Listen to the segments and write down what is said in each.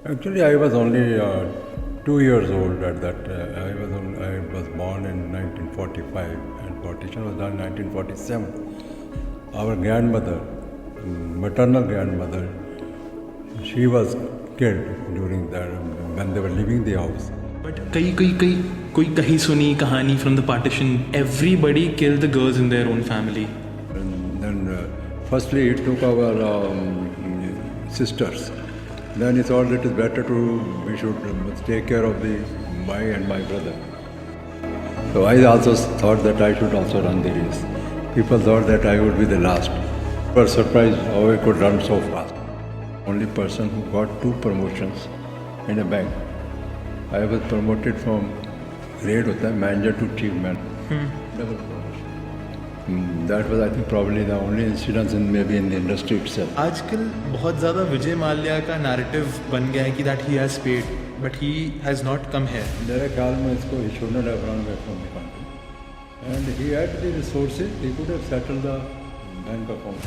Actually, I was only 2 years old at that. I was born in 1945, and partition was done in 1947. Our grandmother, maternal grandmother, she was killed during that when they were leaving the house. But कोई कही सुनी कहानी from the partition, everybody killed the girls in their own family. And then, firstly, it took our sisters. Then he thought it is better we should take care of my and my brother. So I also thought that I should also run the race. People thought that I would be the last. They were surprised how I could run so fast. Only person who got 2 promotions in a bank. I was promoted from grade manager to chief manager. Double promotion. That was, I think, probably the only incidence maybe in the industry itself. आजकल बहुत ज़्यादा विजय माल्या का narrative बन गया है कि that he has paid, but he has not come here. मेरे ख्याल में इसको he should not have run away from the country. And he had the resources, he could have settled the bank account.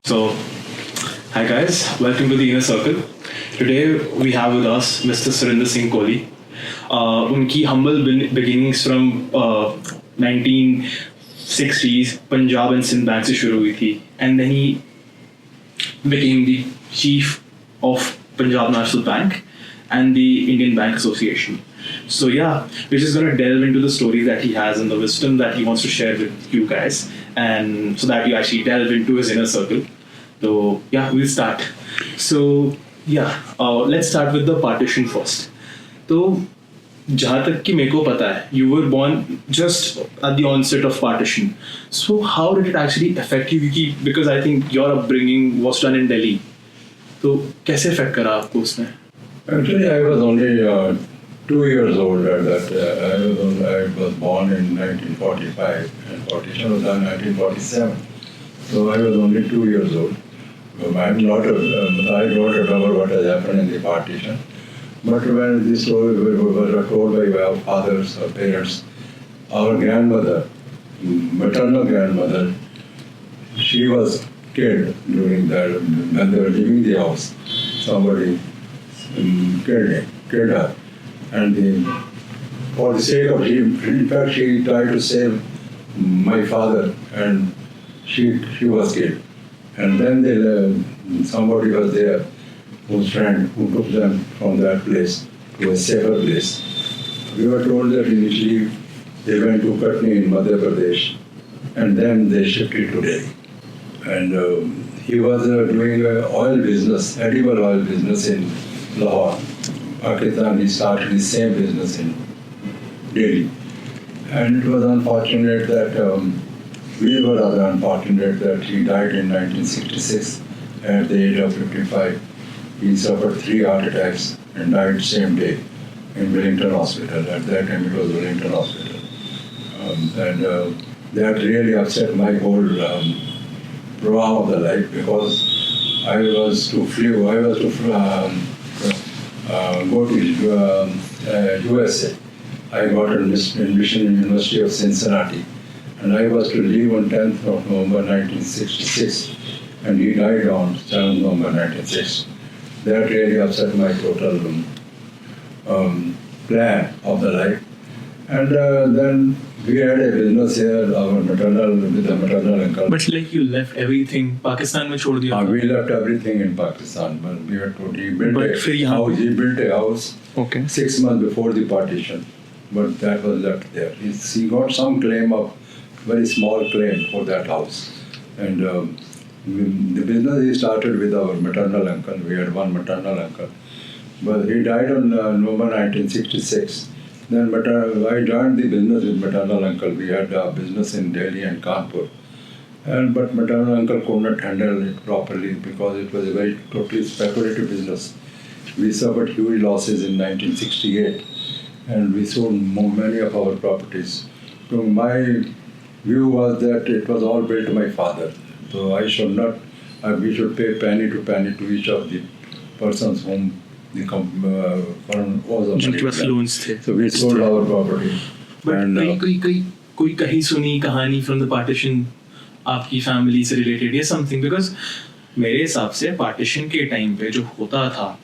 So, hi guys, welcome to the Inner Circle. Today we have with us Mr. Surinder Singh Kohli. उनकी humble beginnings from 1960s Punjab and Sind bank से शुरू हुई थी, and then he became the chief of Punjab National Bank and the Indian Bank Association. So yeah, we're just going to delve into the stories that he has and the wisdom that he wants to share with you guys, and so that you actually delve into his inner circle. So yeah, we'll start. So yeah, let's start with the partition first. तो जहाँ तक कि मेरे को पता है, you were born just at the onset of partition. So how did it actually affect you? Because I think your upbringing was done in Delhi. तो कैसे affect करा आपको उसने? Actually, I was only 2 years old at that. I was born in 1945 and partition was done in 1947. So I was only 2 years old. I wrote about what has happened in the partition. But when this story was told by our fathers or parents, our grandmother, maternal grandmother, she was killed during that when they were leaving the house. Somebody killed her, and for the sake of in fact, she tried to save my father, and she was killed. And then somebody was there, whose friend, who took them from that place to a safer place. We were told that initially they went to Katni in Madhya Pradesh, and then they shifted to Delhi. And he was doing oil business, edible oil business in Lahore. Pakistan, he started the same business in Delhi. And it was unfortunate that we were rather unfortunate that he died in 1966 at the age of 55. He suffered 3 heart attacks and died same day in Wellington Hospital. At that time it was Wellington Hospital. That really upset my whole program of the life, because I was to go to USA. I got admission in University of Cincinnati, and I was to leave on 10th of November 1966, and he died on 7th November 1966. That really upset my total plan of the life. And then we had a business here, with the maternal uncle. But like you left everything, Pakistan में छोड़ दिया. We left everything in Pakistan, but we were told he built a house Okay. 6 months before the partition, but that was left there. He got some claim of, very small claim for that house. And the business he started with our maternal uncle. We had one maternal uncle, but he died on November 1966. Then I joined the business with maternal uncle. We had a business in Delhi and Kanpur, but maternal uncle could not handle it properly because it was a very totally speculative business. We suffered huge losses in 1968, and we sold many of our properties. So my view was that it was all built to my father. So I should not, we should pay penny to penny to each of the persons whom the firm was a जिनके पास loans थे. So we sold our property. But And, कोई कही सुनी कहानी from the partition आपकी family से related या something, because मेरे हिसाब से पार्टीशन के टाइम पे जो होता था,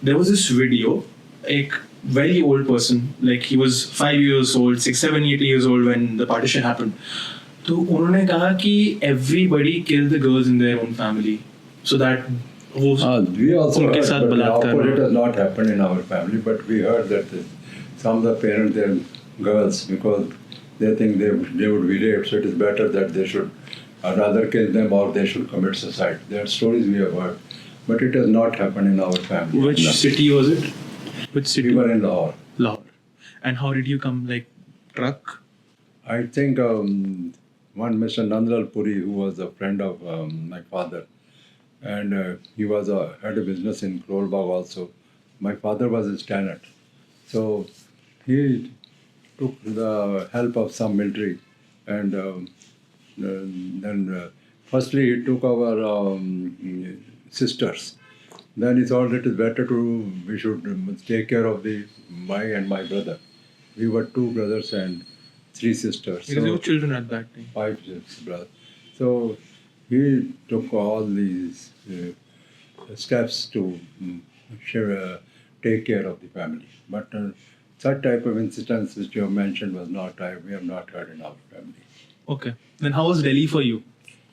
there was this video, एक very old person, like he was 5 years old, 6, 7, 8 years old when the partition happened. तो उन्होंने कहा कि everybody killed the girls in their own family so that वो We also उनके heard, साथ but the बलात्कार opposite हुआ। has not happened in our family, but we heard that some of the parents, they're girls, because they think they would be raped, so it is better that they should rather kill them or they should commit suicide. There are stories we have heard, but it has not happened in our family. Which No. city was it? Which city? We were in Lahore. Lahore. And how did you come? Like truck? I think one Mr. Nandlal Puri, who was a friend of my father, and he was had a business in Krolbag also. My father was his tenant, so he took the help of some military, and then firstly he took our sisters. Then he thought it is better we should take care of my and my brother. We were 2 brothers and 3 sisters. Because you were children at that time. 5 brothers. So he took all these steps to take care of the family. But such type of incidents which you have mentioned was we have not heard in our family. Okay. Then how was Delhi for you?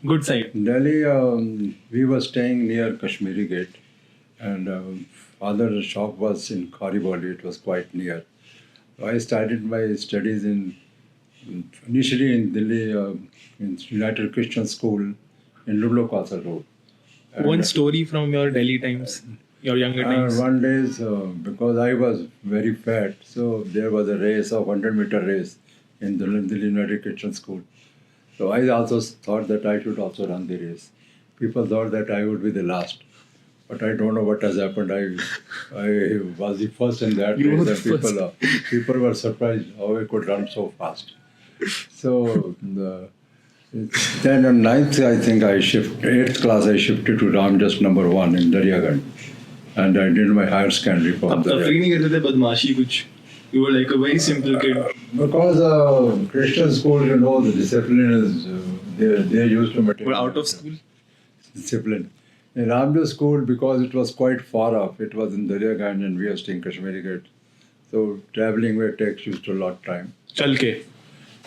Good side. In Delhi, we were staying near Kashmiri Gate, and father's shop was in Khariboli. It was quite near. I started my studies initially in Delhi, in United Christian School in Ludlow Castle Road. And, One story from your Delhi times, your younger times. One day, because I was very fat, so there was a race of 100-meter race in the Delhi United Christian School. So I also thought that I should also run the race. People thought that I would be the last. But I don't know what has happened. I was the first in that You were race, the and people were surprised how I could run so fast. So then in 9th, I think 8th class, I shifted to Ramjas number 1 in Daryaganj. And I did my higher secondary from अब there. तफरी नहीं करते थे बदमाशी कुछ. You were like a very simple kid. Because Christian school, the discipline is, they used to maintain But out of school. discipline. In Ramjas school, because it was quite far off, it was in Daryaganj and we are staying Kashmiri Gate. So traveling where takes used a lot of time. चल के.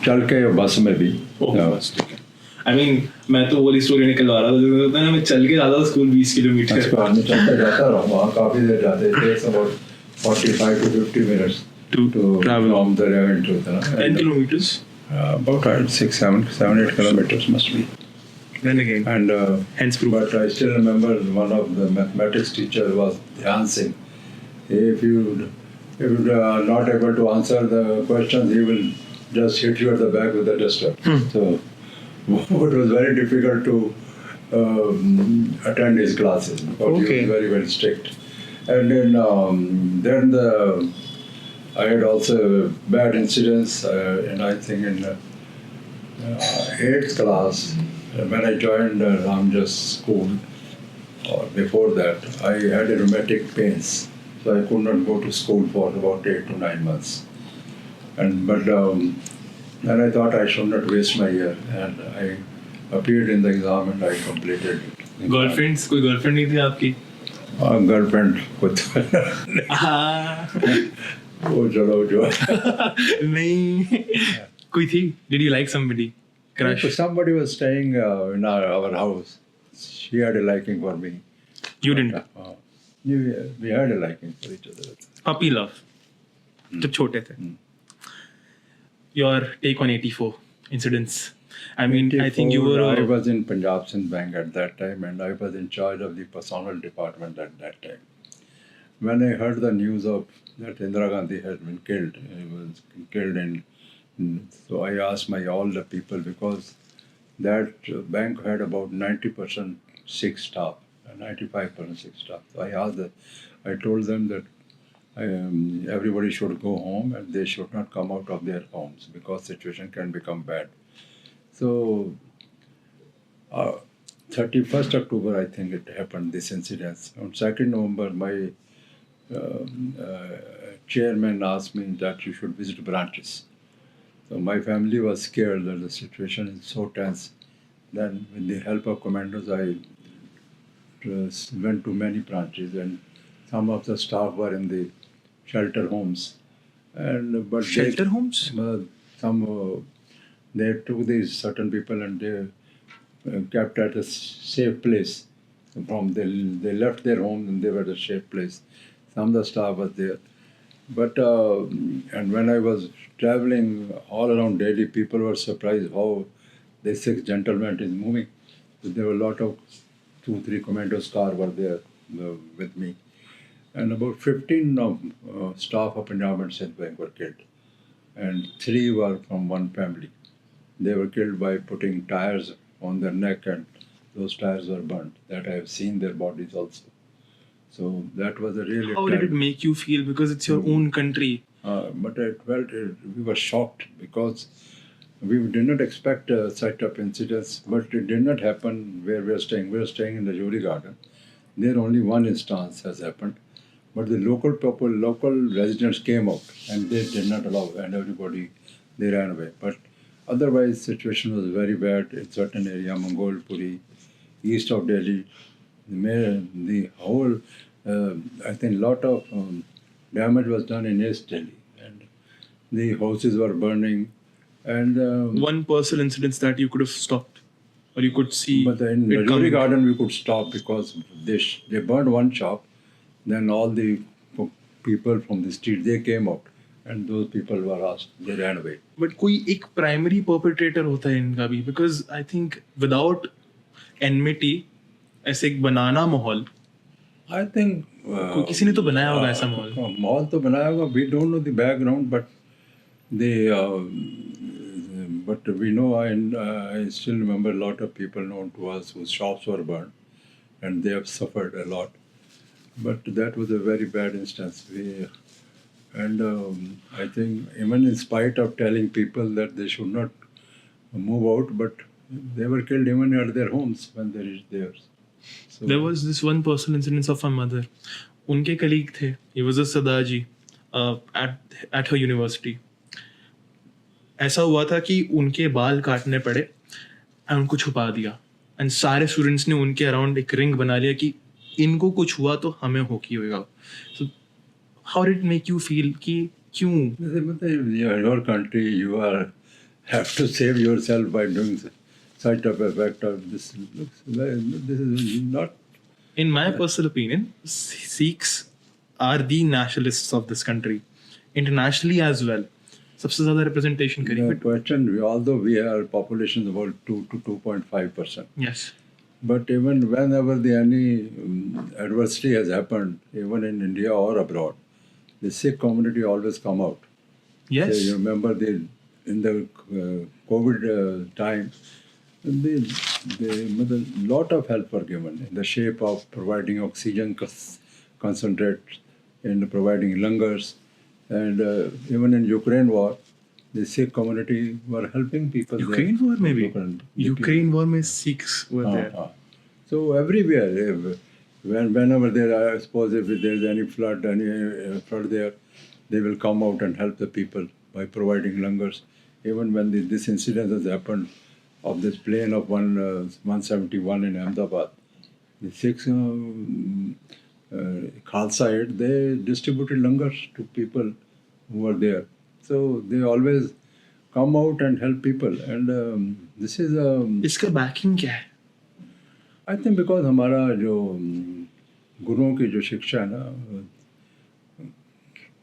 चल के या बस में भी. बस ठीक है. I mean, मैं तो वो स्टोरी निकलवा रहा था जो होता है ना, मैं चल के जाता था स्कूल 20 किलोमीटर. अच्छा, मैं चलता जाता रहा, वहाँ काफी देर जाते. It takes about 45 to 50 minutes to travel from Daryaganj to 10 kilometers. About 6, 7, 8 kilometers must be. Then again. And Hence proof. but I still remember one of the mathematics teacher was dancing. If you are not able to answer the questions, he will just hit you at the back with the duster. So it was very difficult to attend his classes because he was very, very strict. And then I had also bad incidents, and I think in 8th class, when I joined Ramjas school, or before that, I had rheumatic pains, so I could not go to school for about 8 to 9 months. But then I thought I should not waste my year, and I appeared in the exam and I completed it. Girlfriends, कोई girlfriend नहीं थी आपकी? Girlfriend कुछ वो चलो जो नहीं कोई थी? Did you like somebody? Crush? Somebody was staying in our house. She had a liking for me. You didn't. We had a liking for each other. Puppy love. जब छोटे थे. Your take on 84 incidents. I mean, I think you were. I was in Punjab Sind Bank at that time, and I was in charge of the personnel department at that time. When I heard the news of that Indira Gandhi had been killed, he was killed so I asked all the people, because that bank had about 90% Sikh staff, 95% Sikh staff. So I told them that everybody should go home and they should not come out of their homes because situation can become bad. So 31st October, I think it happened, this incident. On 2nd November, my chairman asked me that you should visit branches. So my family was scared that the situation is so tense. Then with the help of commandos, I went to many branches, and some of the staff were in the shelter homes. And but Shelter they, homes? some they took these certain people and they kept at a safe place. They left their home and they were at a safe place. Some of the staff was there. But and when I was traveling all around Delhi, people were surprised how this sick gentleman is moving. There were a lot of 2-3 commandos car were there with me, and about 15 of staff of Punjab and Sindh Bank were killed, and 3 were from one family. They were killed by putting tires on their neck, and those tires were burnt. That I have seen their bodies also. So that was a really. How did it make you feel? Because it's your own country. But I felt we were shocked because we did not expect such of incidents. But it did not happen where we are staying. We are staying in the Jury Garden. There only one instance has happened. But the local people, local residents came out and they did not allow, and everybody, they ran away. But otherwise, situation was very bad in certain area, Mongolpuri, east of Delhi. The whole, I think, lot of damage was done in East Delhi, and the houses were burning, and One personal incident that you could have stopped, or you could see. but in the it Jury coming. Garden we could stop because they burned one shop, then all the people from the street they came out, and those people were asked, they ran away. But कोई एक primary perpetrator होता है इनका भी, because I think without enmity ऐसे एक बनाना माहौल, I think किसी ने तो बनाया होगा ऐसा माहौल. माहौल तो बनाया होगा. We don't know the background, but they but we know, I still remember a lot of people known to us whose shops were burned, and they have suffered a lot. But that was a very bad instance. I think even in spite of telling people that they should not move out, but they were killed even at their homes when they reached theirs. So, There was this one personal incident of my mother. उनके colleague थे. He was a Sadaji at her university. ऐसा हुआ था कि उनके बाल काटने पड़े और उनको छुपा दिया. एंड सारे स्टूडेंट्स ने उनके अराउंड एक रिंग बना लिया कि इनको कुछ हुआ तो हमें होगी होगा. So how did it make you feel कि क्यों? your country, you have to save yourself by doing such of effect of this. This is not. In my personal opinion, Sikhs are the nationalists of this country, internationally as well. सबसे ज़्यादा representation करी. The But question, although we are population about 2 to 2.5%, yes, but even whenever any adversity has happened, even in India or abroad, the Sikh community always come out. yes, So you remember in the COVID time, the lot of help were given in the shape of providing oxygen concentrates, in providing langars, and even in Ukraine war, the Sikh community were helping people. Ukraine there. war maybe. Ukraine war में Sikhs were there. So everywhere, whenever there are, I suppose if there's any flood there, they will come out and help the people by providing langars. Even when this incident has happened of this plane of 171 in Ahmedabad, the Sikhs Khalsa Aid, they distributed langars to people who were there. So they always come out and help people. And this is इसका backing क्या है? I think because हमारा जो गुरुओं की जो शिक्षा है ना,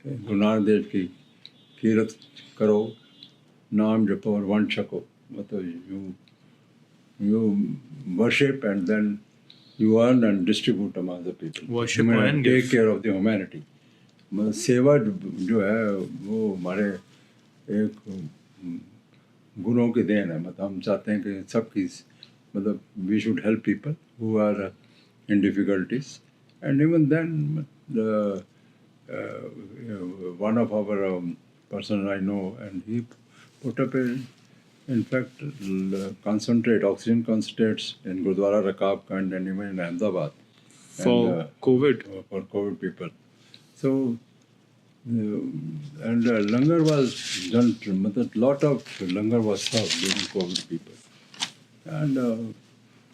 गुरु नानक देव की कीरत करो, नाम जपो और वंश छको, मतलब you worship and then you earn and distribute among the people. Worship and take give. care of the humanity. मतलब सेवा जो है वो हमारे एक गुरुओं की देन है. मतलब हम चाहते हैं कि सबकी, मतलब we should help people who are in difficulties. And even then, one of our person I know, and he put up in fact, oxygen concentrates in Gurdwara Rakab and even in Ahmedabad. For COVID. For COVID people. So, and langar was done, a lot of langar was served during COVID people. And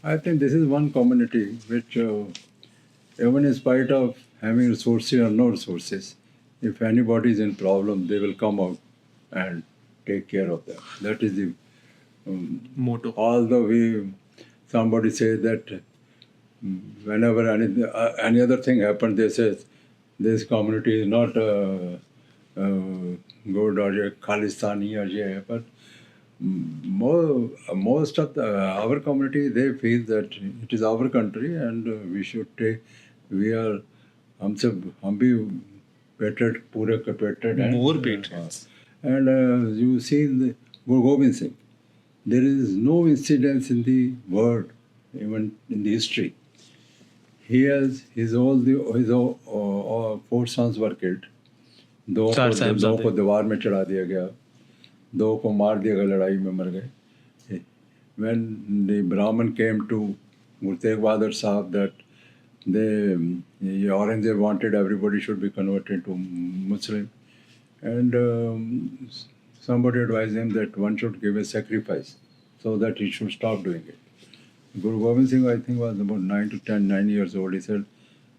I think this is one community which, even in spite of having resources or no resources, if anybody is in problem, they will come out and take care of them. That is the Motto. although somebody say that whenever any other thing happens, they say this community is not good or Khalistani or yeah, but most of our community they feel that it is our country and we should take we are हम भी patriot पूरे के patriot हैं More patriots. and you see the Guru Gobind Singh, there is no incidence in the world, even in the history. He has his four sons were killed. दो चार को साहिबजादे। दीवार में चढ़ा दिया गया, दो को मार दिया गया, लड़ाई में मर गए. When the Brahmin came to Guru Tegh Bahadur Sahib that Aurangzeb wanted everybody should be converted to Muslim, and somebody advised him that one should give a sacrifice so that he should stop doing it. Guru Gobind Singh, I think, was about 9 years old. He said,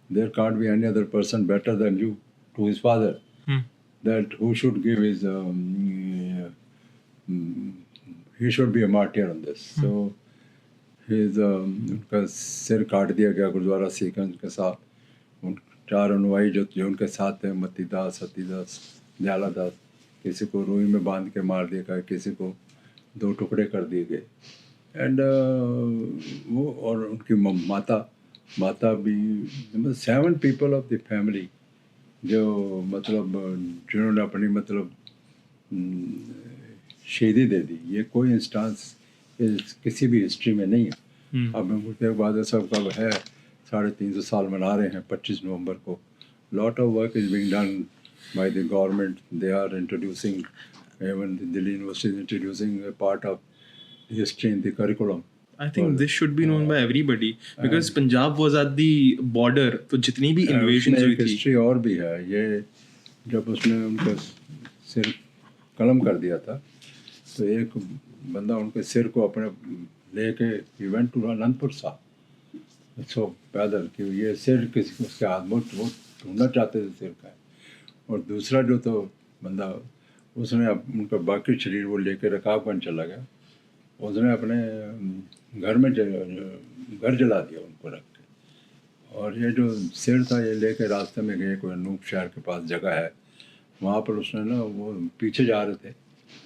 there can't be any other person better than you, to his father, that who should give his, he should be a martyr on this. So, his, उनका सिर काट दिया गया गुरुद्वारा सीखगंज के साथ. उन चार अनुयायी जो उनके साथ थे, मतीदास, सतीदास, दयालादास, किसी को रुई में बांध के मार दिया गया, किसी को दो टुकड़े कर दिए गए. एंड वो और उनकी माता भी 7 people ऑफ द फैमिली जो मतलब जिन्होंने अपनी मतलब शहीदी दे दी. ये कोई इंस्टांस किसी भी हिस्ट्री में नहीं है. अब गुरु तेग बहादुर साहब का है 350 साल मना रहे हैं 25 नवंबर को. Lot of work is being done by the government. They are introducing, even the Delhi University is introducing a part of history in the curriculum. I think this should be known by everybody because Punjab was at the border. तो जितनी भी invasions हुई थी. History और भी है. ये जब उसने उनका सिर कलम कर दिया था तो एक बंदा उनके सिर को अपने लेके इवेंट टू अनंतपुर साहब सो पैदल कि ये सिर किसी को उसके हाथ में वो ढूंढना चाहते थे सिर का. और दूसरा जो तो बंदा उसने उनका बाकी शरीर वो लेके रकाबगंज चला गया. उसने अपने घर में घर जला दिया उनको रख के. और ये जो सिर था ये लेके रास्ते में गए, कोई अनूप शहर के पास जगह है वहाँ पर उसने ना वो पीछे जा रहे थे,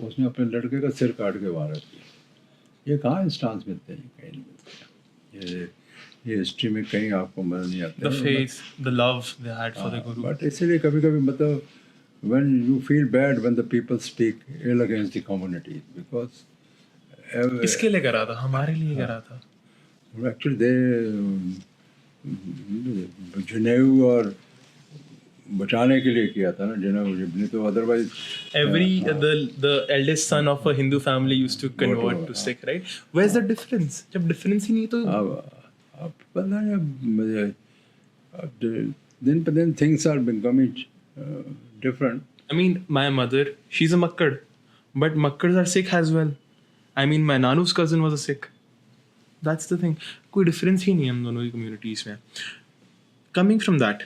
उसने अपने लड़के का सिर काट के वहाँ रख दिया. ये कहाँ इंस्टांस मिलते हैं, कहीं नहीं मिलते. ये हिस्ट्री में कहीं आपको मदद नहीं आते. The faith, the love they had for the Guru. But इसीलिए कभी कभी मतलब when you feel bad when the people speak ill against the community because किसके लिए करा था? हमारे लिए करा था. actually they Junaid और बचाने के लिए किया था ना. Junaid ने तो otherwise The eldest son of a Hindu family used to convert to Sikh, right? Where's the difference? जब difference ही नहीं तो अब पता है अब दिन पर दिन things are becoming different. I mean, my mother, she's a Makkad, but Makkads are Sikh as well. I mean, my Nanu's cousin was a Sikh. That's the thing. कोई difference ही नहीं है हम दोनों की communities में. Coming from that,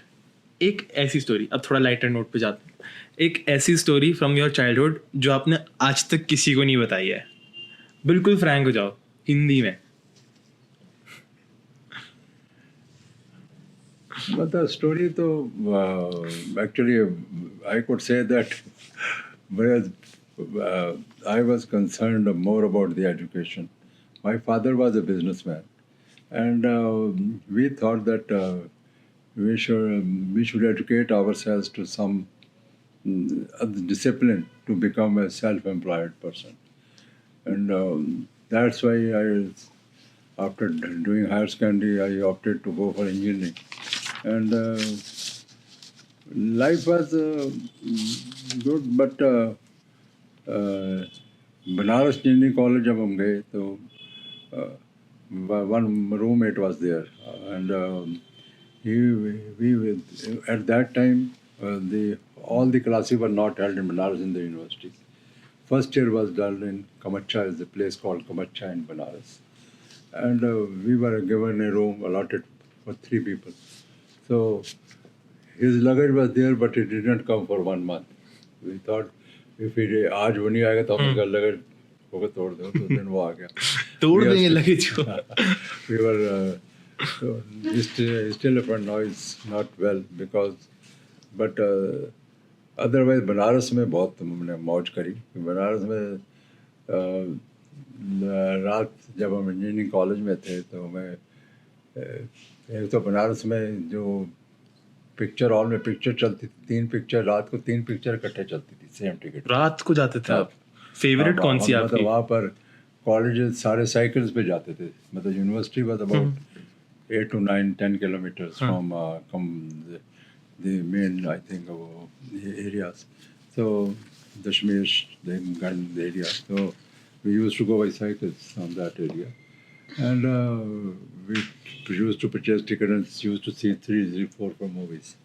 एक ऐसी story, अब थोड़ा lighter note पे जाते हैं. एक ऐसी story from your childhood जो आपने आज तक किसी को नहीं बताई है. बिल्कुल frank हो जाओ, हिंदी में. But the story though, actually I could say that whereas I was concerned more about the education. My father was a businessman and we thought that we should educate ourselves to some discipline to become a self-employed person. And that's why after doing higher secondary, I opted to go for engineering. And life was good, but Banaras Engineering College जब हम गए तो one roommate was there, and we at that time all the classes were not held in Banaras in the university. First year was done in Kamacha, is a place called Kamacha in Banaras. and we were given a room allotted for 3 people. So his luggage was there, but it did not come for 1 month. We thought if he आज वो नहीं आएगा तो हम उसका luggage होगा तोड़ दो, तो दिन वो आ गया. तोड़ We are देंगे still- लगेज को. We were so still up and now is not well because but otherwise Banaras में बहुत हमने मौज करी. बनारस में रात जब हम इंजीनियरिंग कॉलेज में थे तो मैं एक तो बनारस में जो पिक्चर हॉल में पिक्चर चलती थी, 3 पिक्चर रात को 3 पिक्चर इकट्ठे चलती थी, सेम टिकट. रात को जाते थे आप? फेवरेट कौन सी मतलब आपकी? वहाँ पर कॉलेज सारे साइकिल्स पे जाते थे. मतलब university was about 8 to 9, 10 kilometers from the main, I think, areas. So Dashmesh, the Gand area. So we used to go by cycles on that area, and we used to purchase tickets and used to see 3, 4 movies.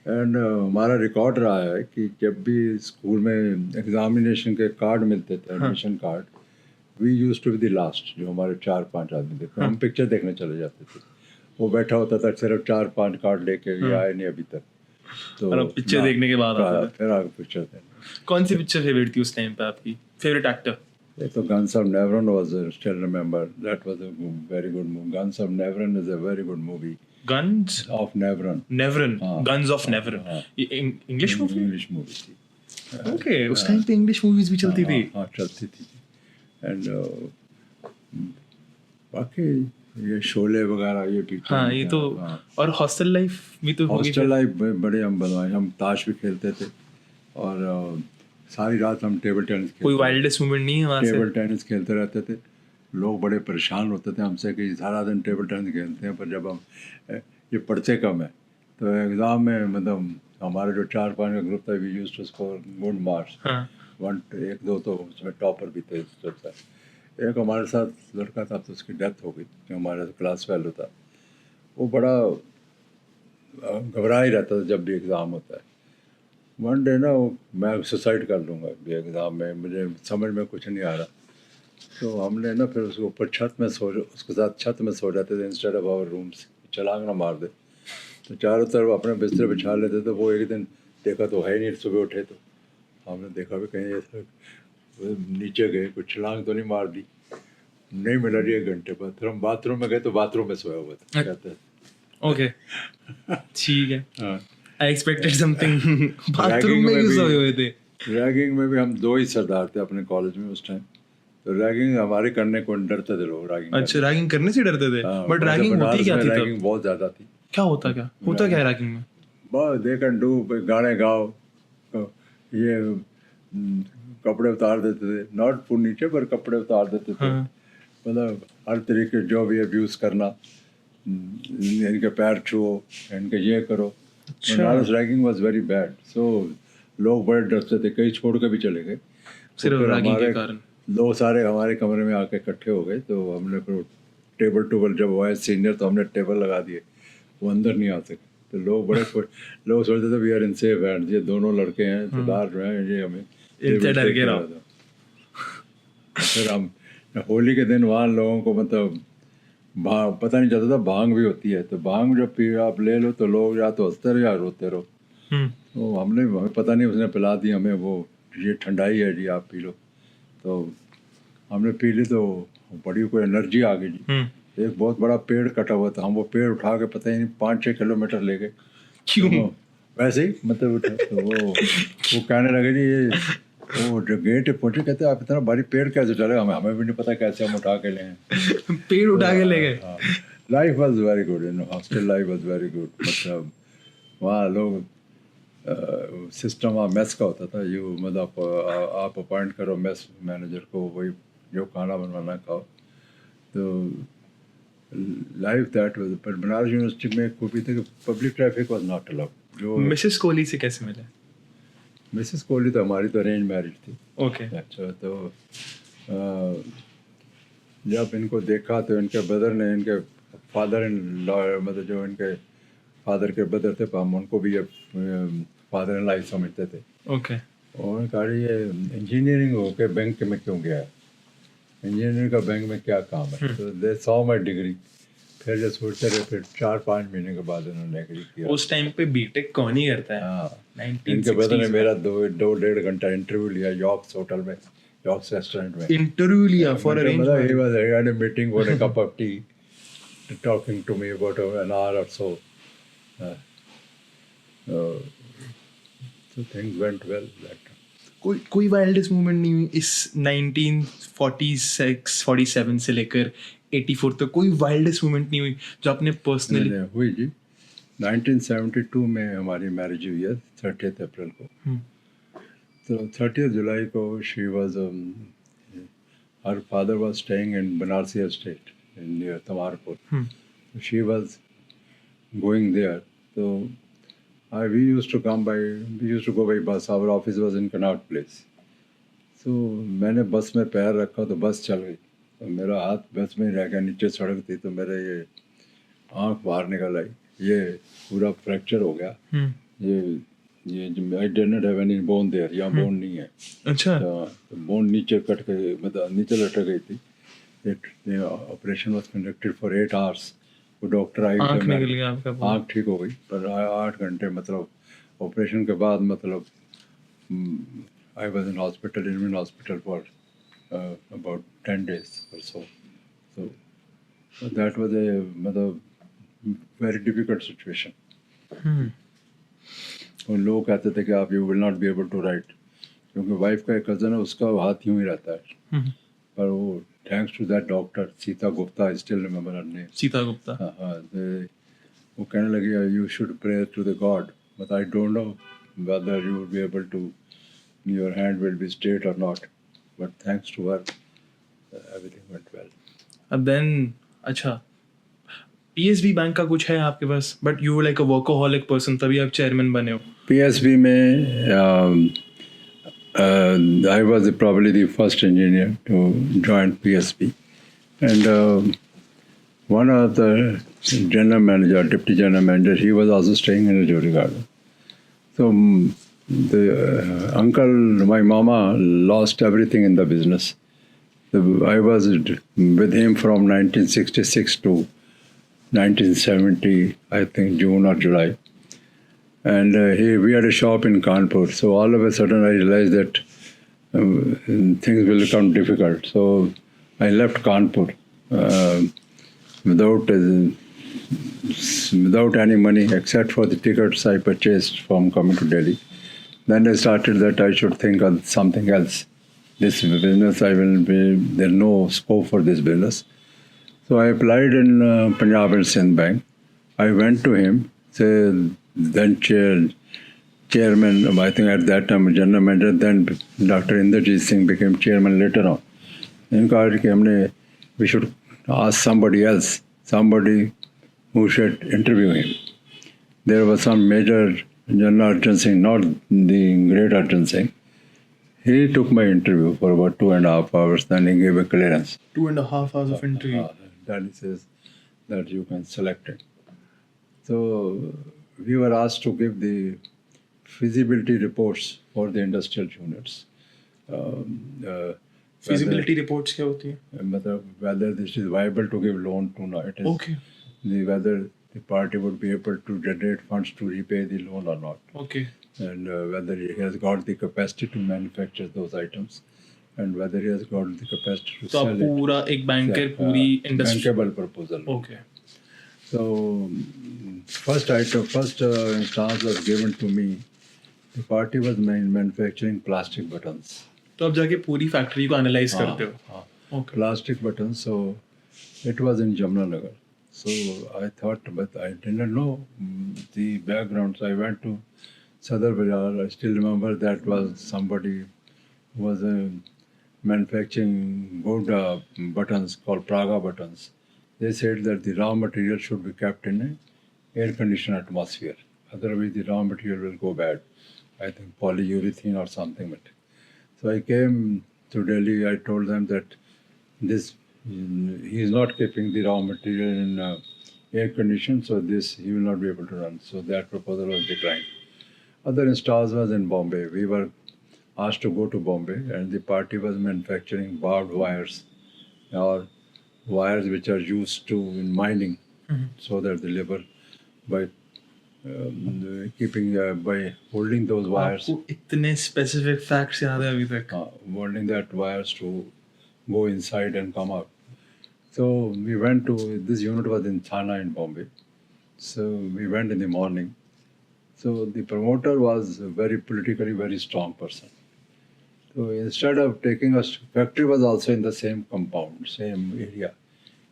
And हमारा record रहा है कि जब भी school में examination के card मिलते थे, admission card, we use to be the last. जो हमारे 4-5 आदमी थे, फिर हम पिक्चर देखने चले जाते थे. वो बैठा होता था सिर्फ 4-5 कार्ड लेके, ये आए नहीं अभी तक. तो और अब पिक्चर देखने के बाद आते थे. फिर आगे पिक्चर देखने. कौन सी पिक्चर फेवरेट थी उस टाइम पे आपकी? Favourite actor? एक तो guns of Navarone was still remember, that was a very good movie. Guns of Navarone is a very good movie. Guns of Navarone. Navarone. हाँ. Guns of Navarone. हाँ. English movie? English movie थी. Okay, उस time पे English movies भी चलती थी. हाँ, चलती थी. एंड बाकी ये शोले वगैरह ये भी. हाँ, ये तो. और हॉस्टल लाइफ भी तो होगी. हॉस्टल लाइफ बड़े हम बनवाए. हम ताश भी खेलते थे और सारी रात हम टेबल टेनिस कोई वाइल्डेस्ट मोमेंट नहीं है वहाँ से? टेबल टेनिस खेलते रहते थे. लोग बड़े परेशान होते थे हमसे कि सारा दिन टेबल टेनिस खेलते हैं, पर जब हम ये पढ़ते कम है तो एग्ज़ाम में मतलब हमारे जो 4-5 का ग्रुप था, we used to score good marks. हाँ. 1-2 तो उसमें टॉपर भी थे. एक हमारे साथ लड़का था तो उसकी डेथ हो गई, जो हमारे क्लास फेलो था. वो बड़ा घबरा ही रहता था जब भी एग्ज़ाम होता है. वन डे ना मैं सुसाइड कर लूँगा एग्ज़ाम में, मुझे समझ में कुछ नहीं आ रहा. तो हमने ना फिर उसको ऊपर छत में उसके साथ छत में सो जाते थे इंस्टेड ऑफ आवर रूम्स. छलांग ना मार दे तो चारों तरफ अपने बिस्तर बिछा लेते. तो वो एक दिन देखा तो है ही नहीं. सुबह उठे तो हमने देखा भी कहीं ऐसा नीचे गए, कुछ छलांग तो नहीं मार दी. नहीं मिला रही 1 घंटे बाद. फिर हम बाथरूम में गए तो बाथरूम में सोया हुआ था. कहते हैं ओके, ठीक है. हाँ. I expected something. बाथरूम में क्यों सोए हुए थे? रैगिंग में भी हम 2 ही सरदार थे अपने कॉलेज में उस टाइम. तो रैगिंग हमारे करने को डरते थे लोग. रैगिंग, अच्छा, रैगिंग करने से डरते थे. बट रैगिंग होती क्या थी रैगिंग तब? बहुत ज़्यादा थी. क्या होता क्या है रैगिंग में? बस दे कैन डू, गाने गाओ, ये कपड़े उतार देते थे. नॉट फुल नीचे पर कपड़े उतार देते थे. हाँ. मतलब हर तरीके जो भी अब्यूज़ करना, इनके पैर छुओ, इनके ये करो. Banaras ragging was very bad. So लोग बड़े डरते थे, कई छोड़ के भी चले गए सिर्फ रैगिंग के कारण. लोग सारे हमारे कमरे में आके इकट्ठे हो गए. तो हमने फिर टेबल टूबल, जब वो आए सीनियर तो हमने टेबल लगा दिए, वो अंदर नहीं आ सके. तो लोग लोग सोचते थे we are in safe hands, ये दोनों लड़के हैं सरदार जो हैं, ये हमें इनसे डर के रहो. फिर हम होली के दिन वहाँ लोगों को मतलब पता नहीं चलता था भांग भी होती है. तो भांग जब आप ले लो तो लोग या तो हंसते रहो या रोते रहो. तो हमें पता नहीं, उसने पिला दी हमें वो, ये ठंडाई है जी आप पी लो. तो हमने पी ली तो बड़ी कोई एनर्जी आ गई जी. एक बहुत बड़ा पेड़ कटा हुआ था, हम वो पेड़ उठा के पता ही नहीं 5-6 किलोमीटर ले गए. क्यों? तो वैसे ही मतलब उठा. तो वो कहने लगे जी ये वो जो गेट पहुंचे, कहते आप इतना भारी पेड़ कैसे चले. हमें भी नहीं पता कैसे हम उठा के ले हैं. पेड़ उठा के ले गए. Life was very good, hostel life was very good. मतलब वहाँ लोग सिस्टम वहाँ मेस का होता था. यू मतलब आप अपॉइंट करो मेस मैनेजर को, वही जो खाना बनवाना खाओ. तो लाइफ दैट वाज. पर बनारस यूनिवर्सिटी में खूबी थी कि public traffic was not allowed. जो मिसेस कोहली से कैसे मिले? मिसेस कोहली तो हमारी तो अरेंज मैरिज थी. ओके. अच्छा. तो जब इनको देखा तो इनके ब्रदर ने, इनके फादर इन लॉ, मतलब जो इनके फादर के ब्रदर थे, हम उनको भी फादर इन लॉ समझते थे. ओके. और कहा ये इंजीनियरिंग होके बैंक में क्यों गया है. इंजीनियर का बैंक में क्या काम है, तो दे सॉ माई डिग्री। फिर जो सोचते रहे, फिर 4-5 महीने के बाद उन्होंने एग्री किया। उस टाइम पे बीटेक कौन ही करता है? हाँ, 1960s इनके ब्रदर ने में। मेरा 2-1.5 घंटा इंटरव्यू लिया यॉर्क्स होटल में, यॉर्क्स रेस्टोरेंट में। इंटरव्यू लिया फॉर अरेंज मतलब he was had a meeting for a cup of tea, talking to me about an hour or so. Uh, so things went well that time. कोई wildest movement नहीं हुई इस 1946 47 से लेकर 84 तक? कोई वाइल्डेस्ट मूवमेंट नहीं हुई जो आपने पर्सनली? मैंने हुई जी, 1972 में हमारी मैरिज हुई है 30 अप्रैल को। तो 30 जुलाई को she was her father was staying in Banarasi estate near Timarpur. She was going there, तो we used to go by bus. Our office was in Connaught Place. So मैंने बस में पैर रखा तो बस चल गई, तो मेरा हाथ बस में रह गया, नीचे सड़क थी, तो मेरे ये आँख बाहर निकल आई, ये पूरा फ्रैक्चर हो गया। ये I did not have any bone there, यहाँ बोन नहीं है। अच्छा। तो बोन नीचे कट गई, मतलब नीचे लटक गई थी। Operation was conducted for 8 hours। वो डॉक्टर आई, आँख निकल गया आपका? आँख ठीक हो गई, पर 8 घंटे मतलब ऑपरेशन के बाद, मतलब I was in hospital, in hospital for about 10 days or so. So that was a मतलब very difficult situation. और लोग कहते थे कि आप you will not be able to write, क्योंकि वाइफ का एक कज़न है, उसका हाथ यूँ ही रहता है। पर वो thanks to that doctor Sita Gupta, I still remember her name, Sita Gupta. हाँ, वो कहने लगी you should pray to the God, but I don't know whether you will be able to, your hand will be straight और not, but thanks to her everything went well. अब then अच्छा, PSB bank का कुछ है आपके पास, but you were like a workaholic person, तभी आप चेयरमैन बने हो। पीएसबी में I was probably the first engineer to join PSB, and one of the general manager, deputy general manager, he was also staying in Rajouri Garden. So the uncle, my mama lost everything in the business. I was with him from 1966 to 1970, I think June or July. And we had a shop in Kanpur. So all of a sudden I realized that things will become difficult. So I left Kanpur without any money except for the tickets I purchased from coming to Delhi. Then I started that I should think of something else. This business, there's no scope for this business. So I applied in Punjab and Sindh Bank. I went to him, said, then chairman, I think at that time general manager, then Dr. Inderjeet Singh became chairman later on. We should ask somebody else, somebody who should interview him. There was some major General Arjun Singh, not the great Arjun Singh. He took my interview for about 2.5 hours, then he gave a clearance. 2.5 hours of interview. Then he says that you can select it. So we were asked to give the feasibility reports for the industrial units. Feasibility reports क्या होती है? मतलब whether this is viable to give loan to not. Okay. Whether the party would be able to generate funds to repay the loan or not. Okay. And whether he has got the capacity to manufacture those items, and whether he has got the capacity to तो sell it. पूरा एक banker पूरी industry. Bankable proposal. Okay. So first instance was given to me. The party was manufacturing plastic buttons. तो अब जाके पूरी factory को analyse करते हो? Okay. Plastic buttons. So it was in Jamnanagar. So I thought, but I didn't know the background. So I went to Sadar Bazaar. I still remember that was somebody who was manufacturing good buttons called Praga buttons. They said that the raw material should be kept in an air-conditioned atmosphere. Otherwise, the raw material will go bad. I think polyurethane or something. So I came to Delhi. I told them that he is not keeping the raw material in air conditioned, so he will not be able to run. So that proposal was declined. Other instance was in Bombay. We were asked to go to Bombay, and the party was manufacturing barbed wires or wires which are used to in mining, so that the labor by by holding those wires, आपको इतने specific facts याद है अभी तक? holding that wires to go inside and come out. So we went to this unit was in Thana in Bombay. So we went in the morning. So the promoter was a very politically very strong person. So instead of taking us, factory was also in the same compound, same area.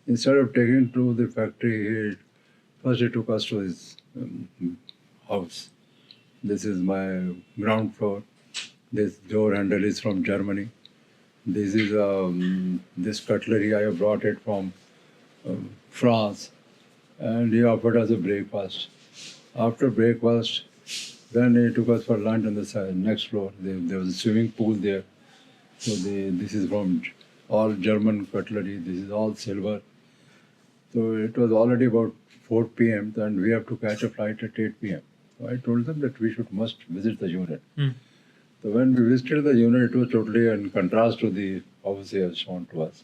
Instead of taking to the factory, first he took us to his house. This is my ground floor. This door handle is from Germany. This is this cutlery I have brought it from France, and he offered us a breakfast. After breakfast, then he took us for lunch on the next floor. There was a swimming pool there. So this is from all German cutlery. This is all silver. So it was already about 4 p.m. and we have to catch a flight at 8 p.m. So I told them that we must visit the unit. So when we visited the unit, it was totally in contrast to the house they have shown to us.